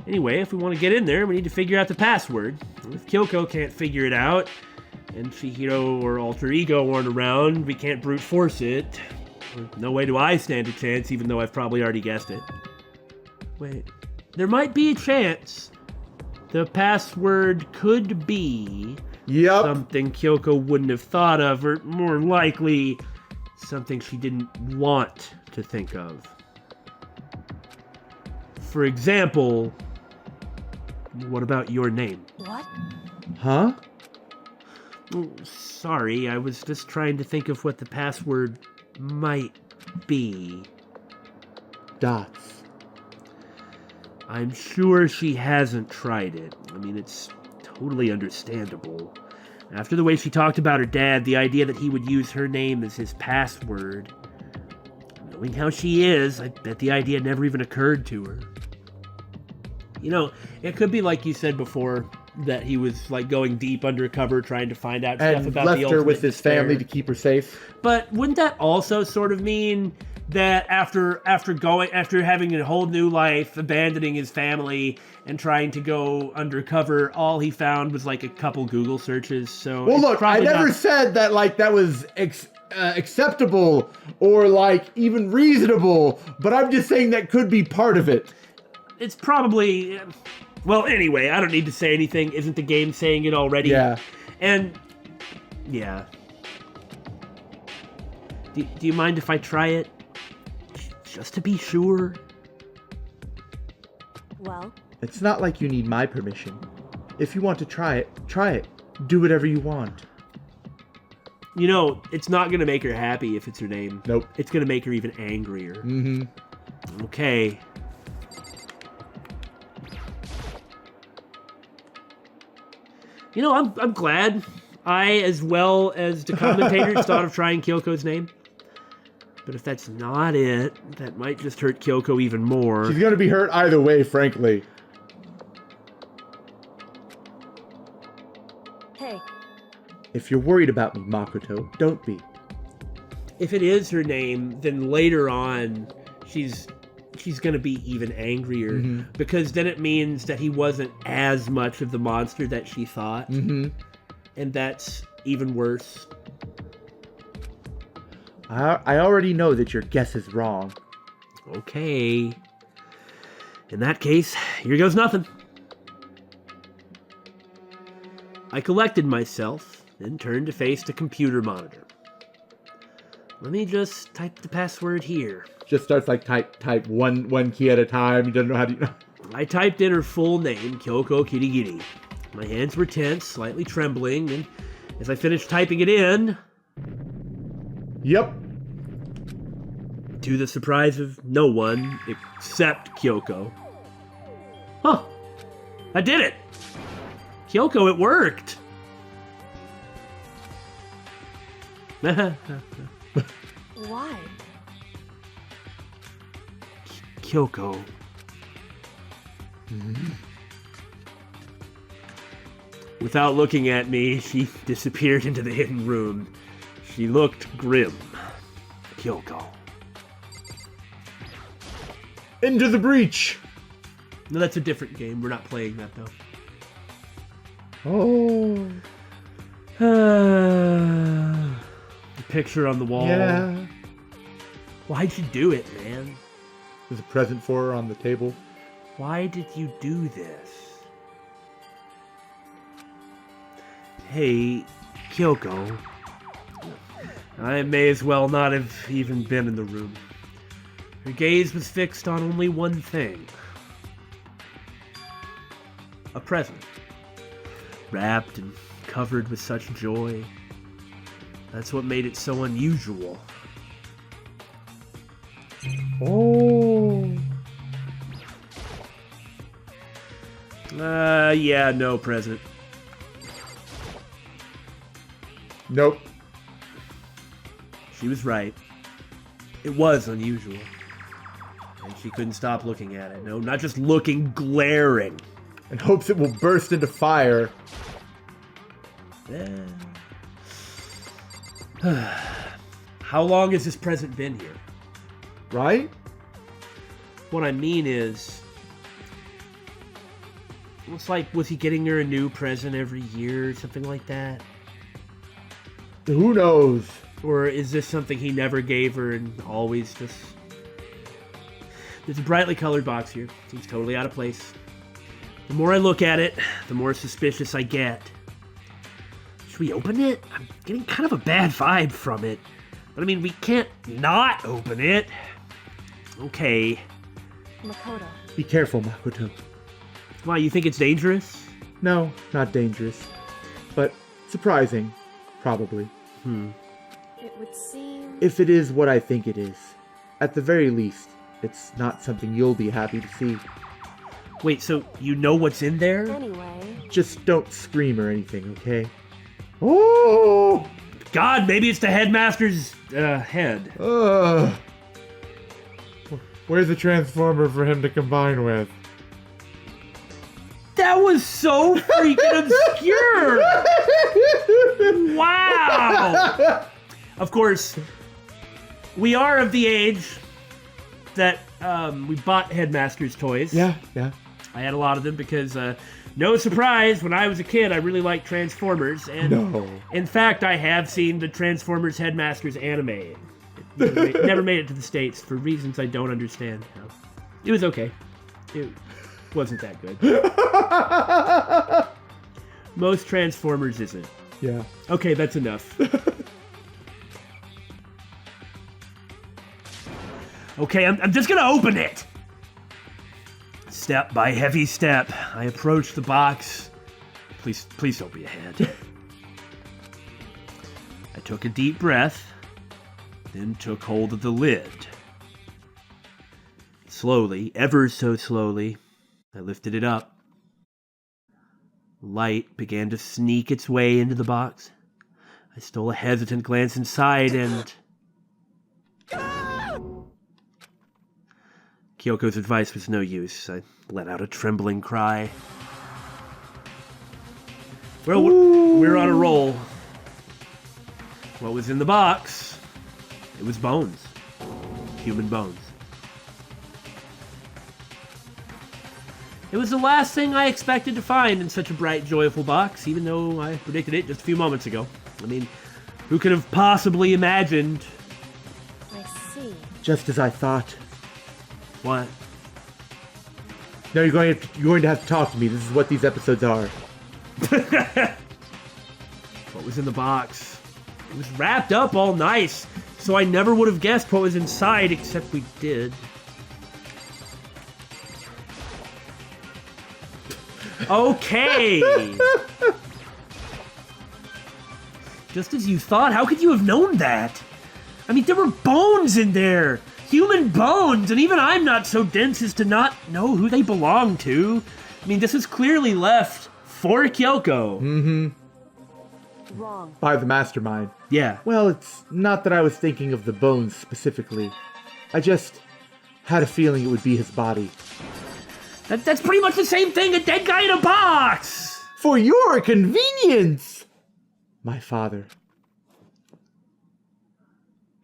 Anyway, if we want to get in there, we need to figure out the password. If Kyoko can't figure it out, and Chihiro or Alter Ego aren't around, we can't brute force it. No way do I stand a chance, even though I've probably already guessed it. Wait, there might be a chance the password could be Yep. something Kyoko wouldn't have thought of, or more likely, something she didn't want to think of. For example, what about your name? What? Huh? Oh, sorry, I was just trying to think of what the password might be. Dots. I'm sure she hasn't tried it. I mean, it's totally understandable. After the way she talked about her dad, the idea that he would use her name as his password. Knowing how she is, I bet the idea never even occurred to her. You know, it could be like you said before, that he was like going deep undercover trying to find out stuff And about left the her ultimate with his despair. family to keep her safe. But wouldn't that also sort of mean that after having a whole new life, abandoning his family and trying to go undercover, all he found was like a couple Google searches? So Well, it's look, I probably never not- said that like that was acceptable or like even reasonable, but I'm just saying that could be part of it. It's probably. Well, anyway, I don't need to say anything. Isn't the game saying it already? Yeah. And yeah. Do you mind if I try it? Just to be sure. Well, It's not like you need my permission. If you want to try it, try it. Do whatever you want. You know, it's not going to make her happy if it's her name. Nope. It's going to make her even angrier. Mm-hmm. Okay. You know, I'm glad I, as well as the commentators, thought of trying Kyoko's name. But if that's not it, that might just hurt Kyoko even more. She's gonna be hurt either way, frankly. hey, If you're worried about me, Makoto, don't be. If it is her name, then later on, she's gonna be even angrier. Mm-hmm. Because then it means that he wasn't as much of the monster that she thought. Mm-hmm. And that's even worse. I already know that your guess is wrong. Okay. In that case, here goes nothing. I collected myself, then turned to face the computer monitor. Let me just type the password here. Just starts like type one key at a time. He doesn't know how to. I typed in her full name, Kyoko Kirigiri. My hands were tense, slightly trembling, and as I finished typing it in, Yep. to the surprise of no one except Kyoko. Huh. I did it! Kyoko, it worked! why? Kyoko. Without looking at me, she disappeared into the hidden room. She looked grim. Kyoko. Into the breach. No, that's a different game. We're not playing that, though. Oh. The picture on the wall. Yeah. Why'd you do it, man? There's a present for her on the table. Why did you do this? Hey, Kyoko. I may as well not have even been in the room. Her gaze was fixed on only one thing. A present. Wrapped and covered with such joy. That's what made it so unusual. Oh. Yeah, no present. Nope. She was right. It was unusual. And she couldn't stop looking at it. No, not just looking, glaring. And hopes it will burst into fire. How long has this present been here? Right? What I mean is, it's like, was he getting her a new present every year or something like that? Who knows? Or is this something he never gave her and always just... There's a brightly colored box here. Seems totally out of place. The more I look at it, the more suspicious I get. Should we open it? I'm getting kind of a bad vibe from it. But I mean, we can't not open it. Okay. Makoto. Be careful, Makoto. Why, you think it's dangerous? No, not dangerous. But surprising. Probably. It would seem. If it is what I think it is. At the very least, it's not something you'll be happy to see. Wait, so you know what's in there? Anyway, Just don't scream or anything, okay? Oh! God, maybe it's the headmaster's head. Where's the transformer for him to combine with? That was was so freaking obscure. Wow. Of course, we are of the age that we bought Headmaster's toys. Yeah. I had a lot of them because, no surprise, when I was a kid, I really liked Transformers. And No. in fact, I have seen the Transformers Headmasters anime. It never made it to the States for reasons I don't understand. It was okay. It wasn't that good. Most Transformers isn't. Yeah. Okay, that's enough. Okay, I'm just gonna open it. Step by heavy step, I approach the box. Please don't be a head. I took a deep breath, then took hold of the lid. Slowly, ever so slowly, I lifted it up. Light began to sneak its way into the box. I stole a hesitant glance inside and... Kyoko's advice was no use. I let out a trembling cry. Well, we're on a roll. What was in the box? It was bones. Human bones. It was the last thing I expected to find in such a bright, joyful box, even though I predicted it just a few moments ago. I mean, who could have possibly imagined... I see. Just as I thought. What? No, you're going to have to talk to me. This is what these episodes are. What was in the box? It was wrapped up all nice, so I never would have guessed what was inside, except we did. Okay! Just as you thought, how could you have known that? I mean, there were bones in there! Human bones! And even I'm not so dense as to not know who they belong to. I mean, this was clearly left for Kyoko. Mm-hmm. Wrong. By the mastermind. Yeah. Well, it's not that I was thinking of the bones specifically. I just had a feeling it would be his body. That's pretty much the same thing, a dead guy in a box! For your convenience! My father.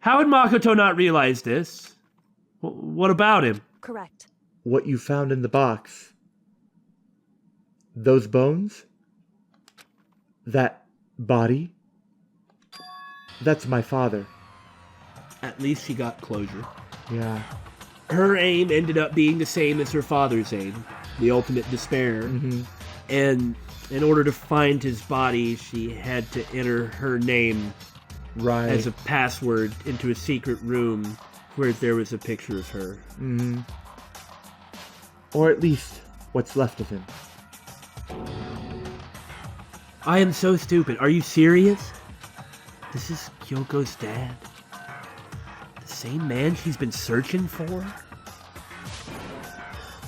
How had Makoto not realized this? What about him? Correct. What you found in the box. Those bones? That body? That's my father. At least she got closure. Yeah. Her aim ended up being the same as her father's aim, the ultimate despair. Mm-hmm. And in order to find his body, she had to enter her name Right. as a password into a secret room where there was a picture of her. Mm-hmm. Or at least what's left of him. I am so stupid. Are you serious? This is Kyoko's dad? The same man she's been searching for?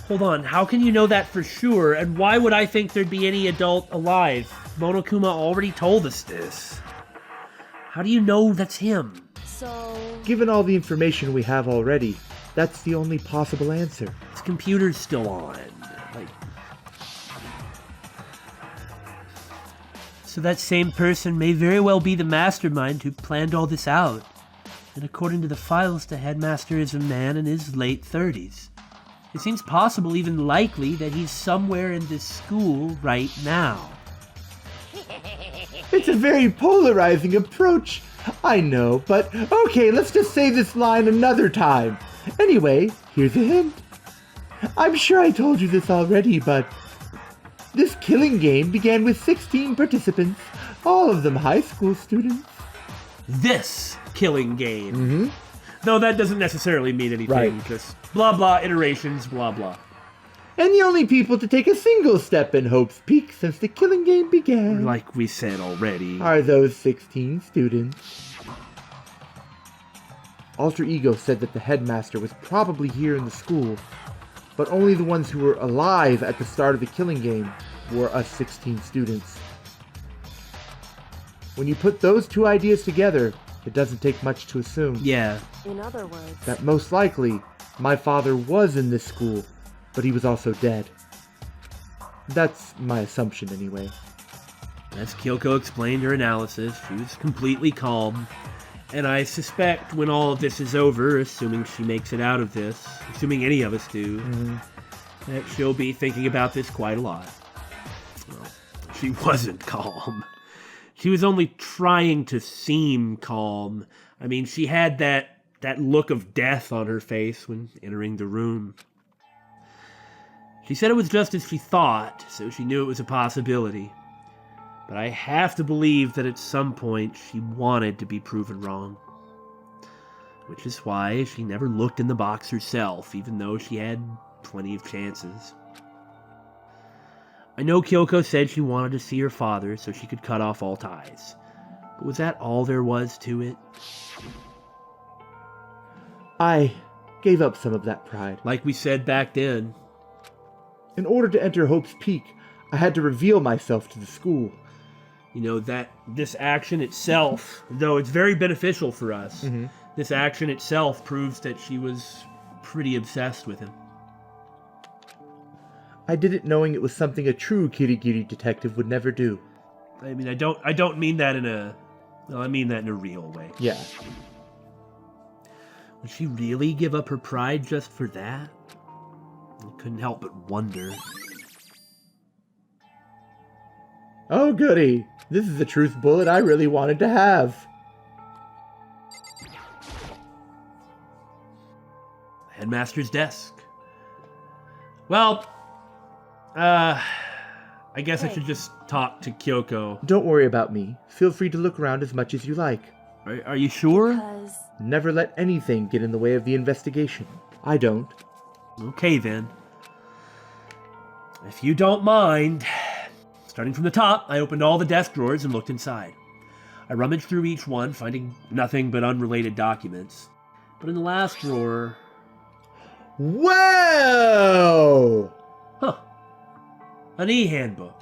Hold on, how can you know that for sure, and why would I think there'd be any adult alive? Monokuma already told us this. How do you know that's him? So... Given all the information we have already, that's the only possible answer. His computer's still on. Like... So that same person may very well be the mastermind who planned all this out. And according to the files, the headmaster is a man in his late 30s. It seems possible, even likely, that he's somewhere in this school right now. It's a very polarizing approach. I know, but okay, let's just say this line another time. Anyway, here's a hint. I'm sure I told you this already, but this killing game began with 16 participants, all of them high school students. This killing game. Mm-hmm. Though that doesn't necessarily mean anything, Right. just blah blah iterations, blah blah. And the only people to take a single step in Hope's Peak since the killing game began Like we said already. are those 16 students. Alter Ego said that the headmaster was probably here in the school, but only the ones who were alive at the start of the killing game were us 16 students. When you put those two ideas together, it doesn't take much to assume Yeah. In other words... that most likely my father was in this school, but he was also dead. That's my assumption anyway. As Kyoko explained her analysis, she was completely calm. And I suspect when all of this is over, assuming she makes it out of this, assuming any of us do, that she'll be thinking about this quite a lot. Well, she wasn't calm. She was only trying to seem calm. I mean, she had that look of death on her face when entering the room. She said it was just as she thought, so she knew it was a possibility. But I have to believe that at some point she wanted to be proven wrong. Which is why she never looked in the box herself, even though she had plenty of chances. I know Kyoko said she wanted to see her father so she could cut off all ties. But was that all there was to it? I gave up some of that pride. Like we said back then. In order to enter Hope's Peak, I had to reveal myself to the school. You know, that this action itself, though it's very beneficial for us, this action itself proves that she was pretty obsessed with him. I did it knowing it was something a true Kirigiri detective would never do. I mean, I don't mean that in a... Well, I mean that in a real way. Yeah. Would she really give up her pride just for that? I couldn't help but wonder. Oh, goody. This is the truth bullet I really wanted to have. Headmaster's desk. Well, I guess I should just talk to Kyoko. Don't worry about me. Feel free to look around as much as you like. Are you sure? Because Never let anything get in the way of the investigation. I don't. Okay, then. If you don't mind. Starting from the top, I opened all the desk drawers and looked inside. I rummaged through each one, finding nothing but unrelated documents. But in the last drawer... Wow! Huh. An e-handbook.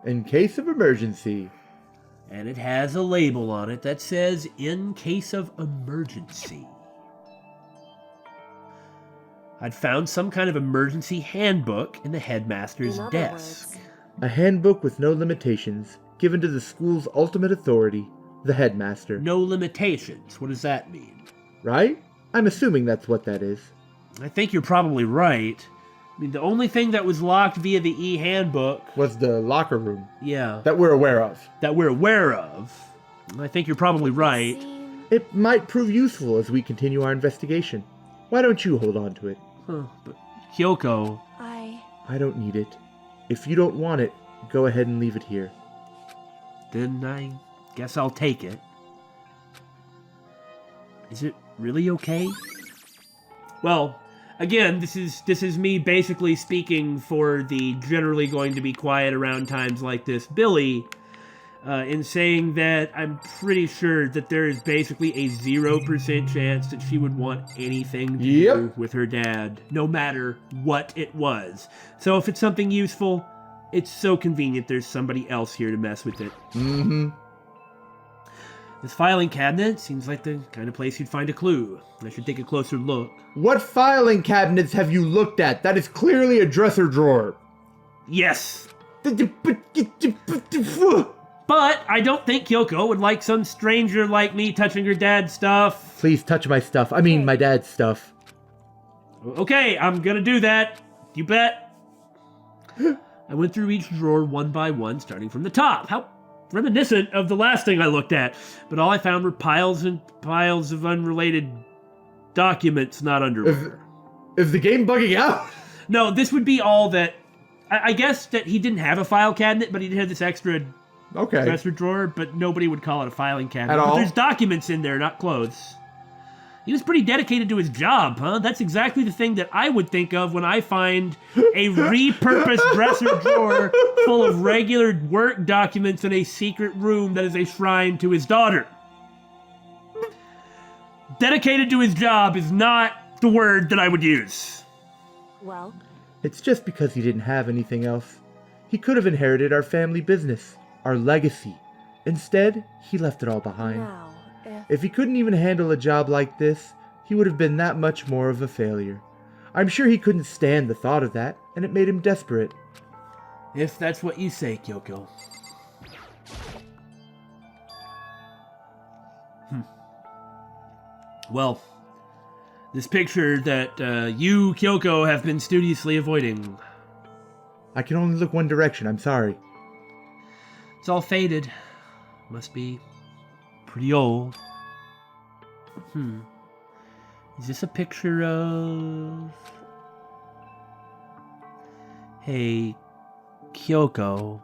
In case of emergency. And it has a label on it that says, in case of emergency. I'd found some kind of emergency handbook in the headmaster's in other desk. words, A handbook with no limitations, given to the school's ultimate authority, the headmaster. No limitations. What does that mean? Right? I'm assuming that's what that is. I think you're probably right. I mean, the only thing that was locked via the e-handbook... Was the locker room. Yeah. That we're aware of. That we're aware of. I think you're probably right. seem- It might prove useful as we continue our investigation. Why don't you hold on to it? Huh, but Kyoko... I don't need it. If you don't want it, go ahead and leave it here. Then I guess I'll take it. Is it really okay? Well, again, this is me basically speaking for the generally going to be quiet around times like this Billy, in saying that I'm pretty sure that there is basically a 0% chance that she would want anything to do with her dad, no matter what it was. So if it's something useful, it's so convenient there's somebody else here to mess with it. Mm-hmm. This filing cabinet seems like the kind of place you'd find a clue. I should take a closer look. What filing cabinets have you looked at? That is clearly a dresser drawer. Yes! But I don't think Kyoko would like some stranger like me touching her dad's stuff. Please touch my stuff. I mean, my dad's stuff. Okay, I'm gonna do that. You bet. I went through each drawer one by one, starting from the top. How reminiscent of the last thing I looked at. But all I found were piles and piles of unrelated documents, not underwear. Is the game bugging out? No, this would be all that... I guess that he didn't have a file cabinet, but he did have this extra Okay. dresser drawer, but nobody would call it a filing cabinet. At But all? there's documents in there, not clothes. He was pretty dedicated to his job, huh? That's exactly the thing that I would think of when I find a repurposed dresser drawer full of regular work documents in a secret room that is a shrine to his daughter. Dedicated to his job is not the word that I would use. Well, It's just because he didn't have anything else. He could have inherited our family business, our legacy. Instead, he left it all behind. now, If he couldn't even handle a job like this, he would have been that much more of a failure. I'm sure he couldn't stand the thought of that, and it made him desperate. If that's what you say, Kyoko. Well, this picture that you, Kyoko, have been studiously avoiding. I can only look one direction, I'm sorry. It's all faded. Must be pretty old. Is this a picture of... Hey, Kyoko.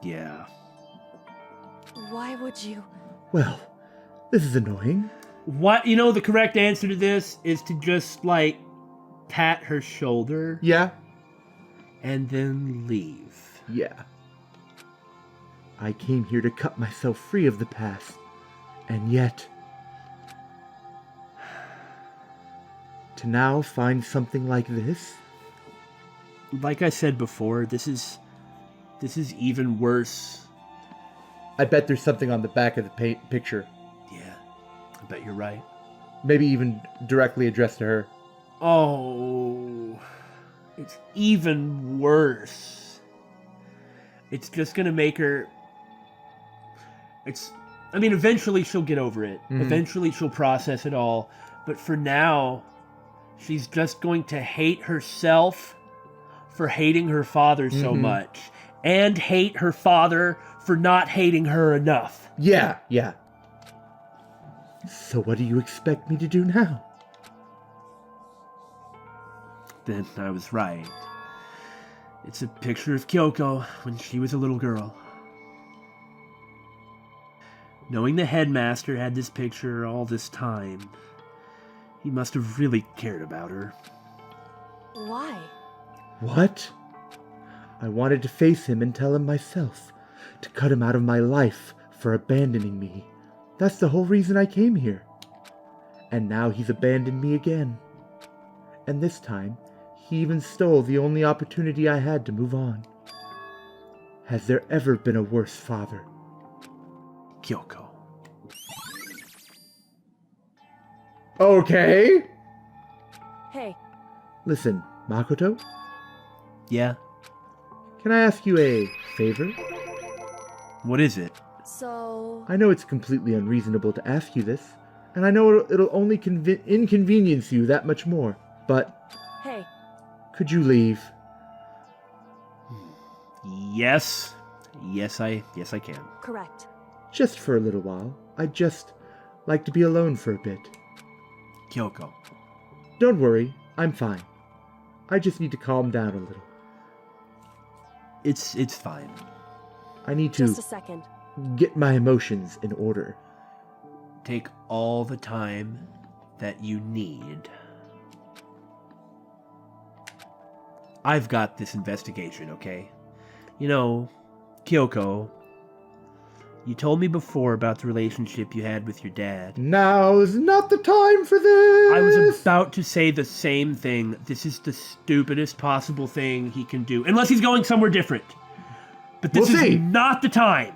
Yeah. Why would you? Well, this is annoying. What, the correct answer to this is to just, pat her shoulder Yeah? and then leave. Yeah. I came here to cut myself free of the past. And yet... to now find something like this? Like I said before, this is even worse. I bet there's something on the back of the picture. Yeah, I bet you're right. Maybe even directly addressed to her. Oh, it's even worse. It's just gonna make her... eventually she'll get over it. Mm-hmm. Eventually she'll process it all. But for now, she's just going to hate herself for hating her father so much. And hate her father for not hating her enough. Yeah. So what do you expect me to do now? Then I was right. It's a picture of Kyoko when she was a little girl. Knowing the headmaster had this picture all this time, he must have really cared about her. Why? What? I wanted to face him and tell him myself, to cut him out of my life for abandoning me. That's the whole reason I came here. And now he's abandoned me again. And this time, he even stole the only opportunity I had to move on. Has there ever been a worse father? Kyoko. Okay. Hey, Listen, Makoto, Yeah? can I ask you a favor? What is it? so... I know it's completely unreasonable to ask you this, and I know it'll only inconvenience you that much more, but Hey, could you leave? Yes. Yes, I can. correct. Just for a little while. I'd just like to be alone for a bit. Kyoko. Don't worry, I'm fine. I just need to calm down a little. It's fine. I need Just to a second. get my emotions in order. Take all the time that you need. I've got this investigation, okay? Kyoko, you told me before about the relationship you had with your dad. Now's not the time for this! I was about to say the same thing. This is the stupidest possible thing he can do. Unless he's going somewhere different. But this We'll is see. not the time.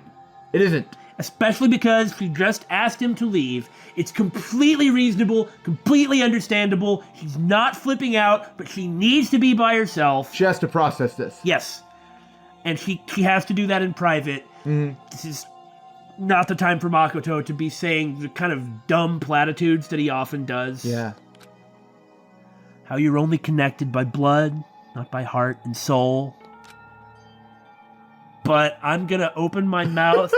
It isn't. Especially because she just asked him to leave. It's completely reasonable, completely understandable. She's not flipping out, but she needs to be by herself. She has to process this. Yes. And she has to do that in private. This is not the time for Makoto to be saying the kind of dumb platitudes that he often does. Yeah. How you're only connected by blood, not by heart and soul. But I'm gonna open my mouth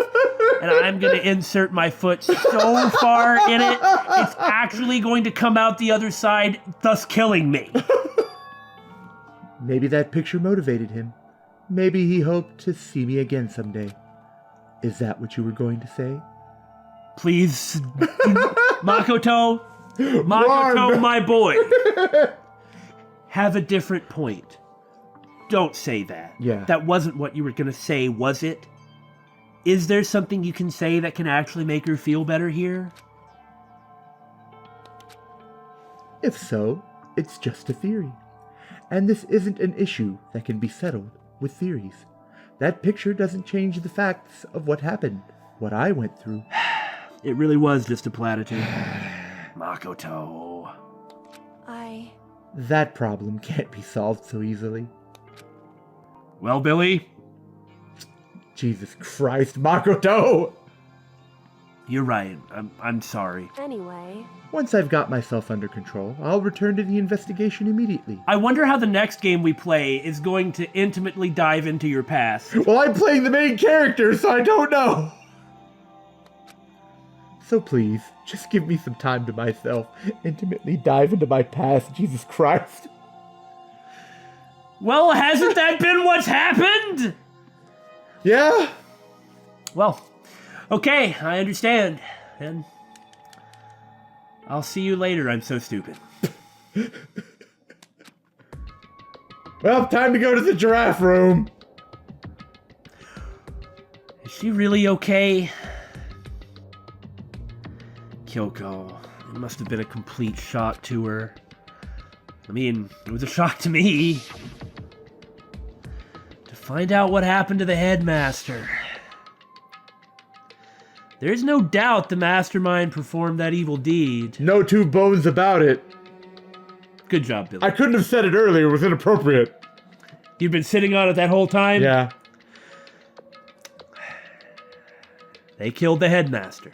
and I'm gonna insert my foot so far in it, it's actually going to come out the other side, thus killing me. Maybe that picture motivated him. Maybe he hoped to see me again someday. Is that what you were going to say? Please, Makoto, Run! my boy, have a different point. Don't say that. Yeah. That wasn't what you were going to say, was it? Is there something you can say that can actually make her feel better here? If so, it's just a theory. And this isn't an issue that can be settled with theories. That picture doesn't change the facts of what happened, what I went through. It really was just a platitude. Makoto. I That problem can't be solved so easily. Well, Billy? Jesus Christ, Makoto! You're right. I'm sorry. Anyway, Once I've got myself under control, I'll return to the investigation immediately. I wonder how the next game we play is going to intimately dive into your past. Well, I'm playing the main character, so I don't know! So please, just give me some time to myself. Intimately dive into my past, Jesus Christ. Well, hasn't that been what's happened? Yeah? Well, okay, I understand. And I'll see you later, I'm so stupid. Well, time to go to the giraffe room. Is she really okay? Kyoko, it must have been a complete shock to her. I mean, it was a shock to me. To find out what happened to the headmaster. There's no doubt the mastermind performed that evil deed. No two bones about it. Good job, Billy. I couldn't have said it earlier, it was inappropriate. You've been sitting on it that whole time? Yeah. They killed the headmaster.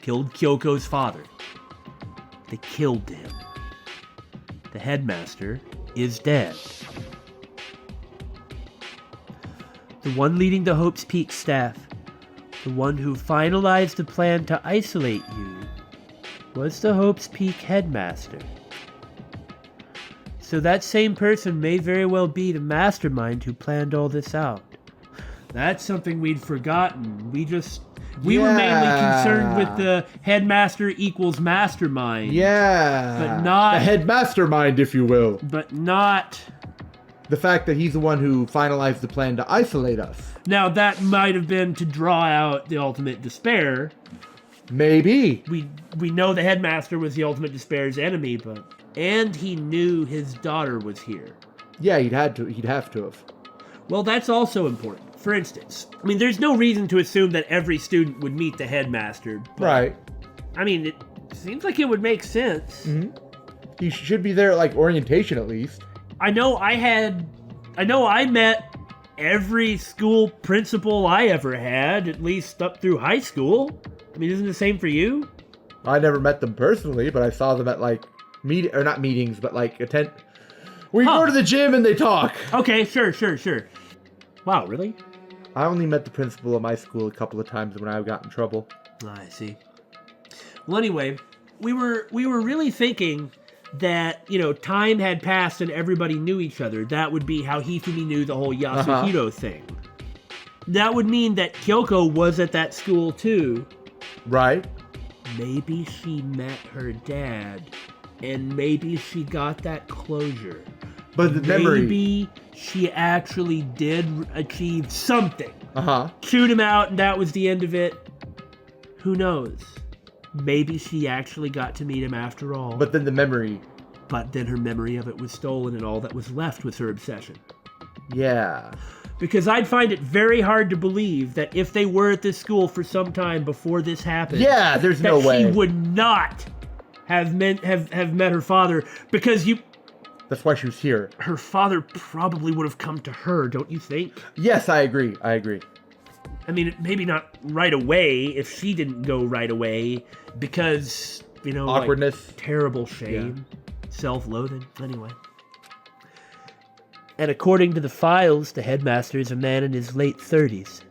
Killed Kyoko's father. They killed him. The headmaster is dead. The one leading the Hope's Peak staff, the one who finalized the plan to isolate you, was the Hope's Peak headmaster. So that same person may very well be the mastermind who planned all this out. That's something we'd forgotten. We were mainly concerned with the headmaster equals mastermind. Yeah. But not... the headmastermind, if you will. But not... The fact that he's the one who finalized the plan to isolate us. Now, that might have been to draw out the ultimate despair. Maybe. We know the headmaster was the ultimate despair's enemy, but... And he knew his daughter was here. Yeah, he'd have to have. Well, that's also important. For instance, I mean, there's no reason to assume that every student would meet the headmaster. But, Right. I mean, it seems like it would make sense. Mm-hmm. He should be there at, like, orientation at least. I know I met every school principal I ever had, at least up through high school. I mean, isn't it the same for you? I never met them personally, but I saw them at, like, not meetings, but, like, we go to the gym and they talk. Okay, sure. Wow, really? I only met the principal of my school a couple of times when I got in trouble. I see. Well, anyway, we were really thinking that, time had passed and everybody knew each other. That would be how Hifumi knew the whole Yasuhiro thing. That would mean that Kyoko was at that school too. Right. Maybe she met her dad, and maybe she got that closure. But the memory... Maybe she actually did achieve something. Uh-huh. Shoot him out, and that was the end of it. Who knows? Maybe she actually got to meet him after all. But then the memory... But then her memory of it was stolen, and all that was left was her obsession. Yeah. Because I'd find it very hard to believe that if they were at this school for some time before this happened... Yeah, there's no way. That she would not have met her father, because That's why she was here. her father probably would have come to her, don't you think? Yes, I agree. I mean, maybe not right away if she didn't go right away, because, awkwardness. Like, terrible shame, self-loathing, anyway. And according to the files, the headmaster is a man in his late 30s.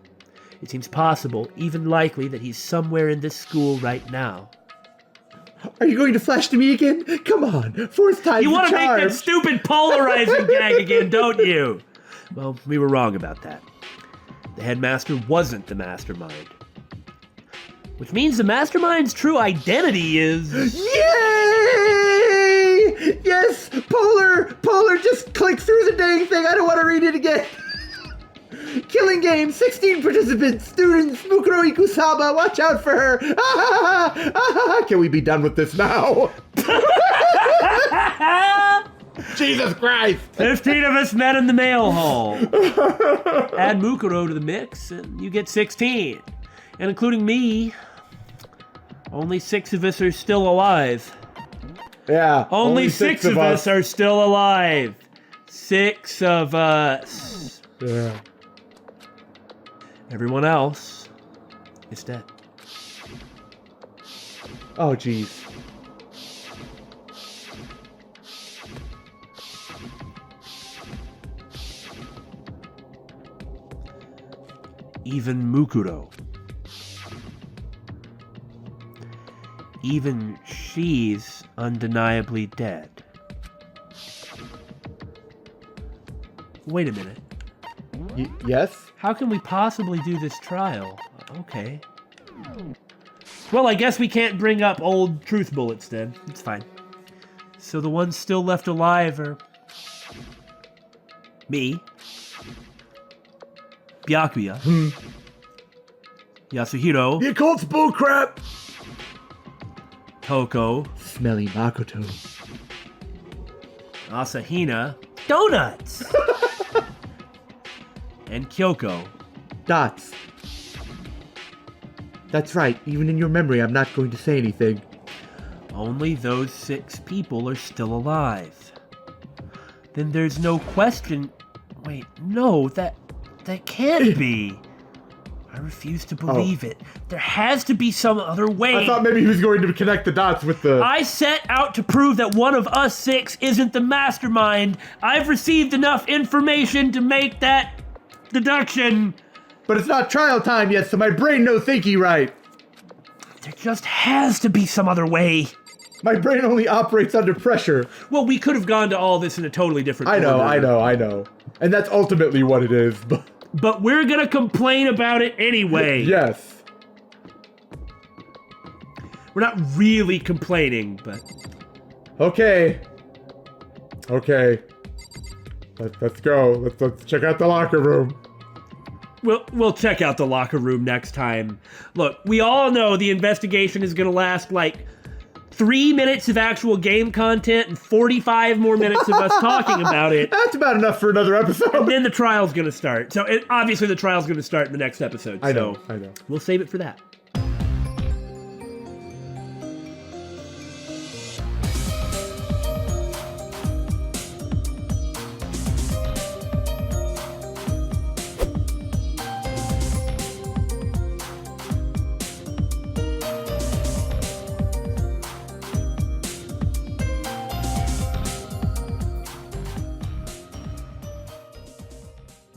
It seems possible, even likely, that he's somewhere in this school right now. Are you going to flash to me again? Come on, fourth time's You want to the make charm. that stupid polarizing gag again, don't you? Well, we were wrong about that. The headmaster wasn't the mastermind. Which means the mastermind's true identity is... Yay! Yes! Polar, just click through the dang thing. I don't want to read it again. Killing game, 16 participants, students, Mukuro Ikusaba, watch out for her. Can we be done with this now? Jesus Christ! 15 of us met in the mail hall. Add Mukuro to the mix, and you get 16. And including me, only 6 of us are still alive. Yeah. Only six of us are still alive. 6 of us. Yeah. Everyone else is dead. Oh, jeez. Even Mukuro. Even she's undeniably dead. Wait a minute. Yes? How can we possibly do this trial? Okay. Well, I guess we can't bring up old truth bullets then. It's fine. So the ones still left alive are... me. Byakuya. Yasuhiro. The occult's bullcrap! Kyoko. Smelly Makoto. Asahina. Donuts! And Kyoko. Dots. That's right. Even in your memory, I'm not going to say anything. Only those 6 people are still alive. Then there's no question... Wait, no, that can't be. I refuse to believe it. There has to be some other way. I thought maybe he was going to connect the dots with the... I set out to prove that one of us 6 isn't the mastermind. I've received enough information to make that deduction. But it's not trial time yet, so my brain no thinky right. There just has to be some other way. My brain only operates under pressure. Well, we could have gone to all this in a totally different I know. order. And that's ultimately what it is, But we're gonna complain about it anyway. Yes. We're not really complaining, but... Okay. Let's go. Let's check out the locker room. We'll check out the locker room next time. Look, we all know the investigation is gonna last like 3 minutes of actual game content and 45 more minutes of us talking about it. That's about enough for another episode. And then the trial's gonna start. So obviously the trial's gonna start in the next episode. I know. We'll save it for that.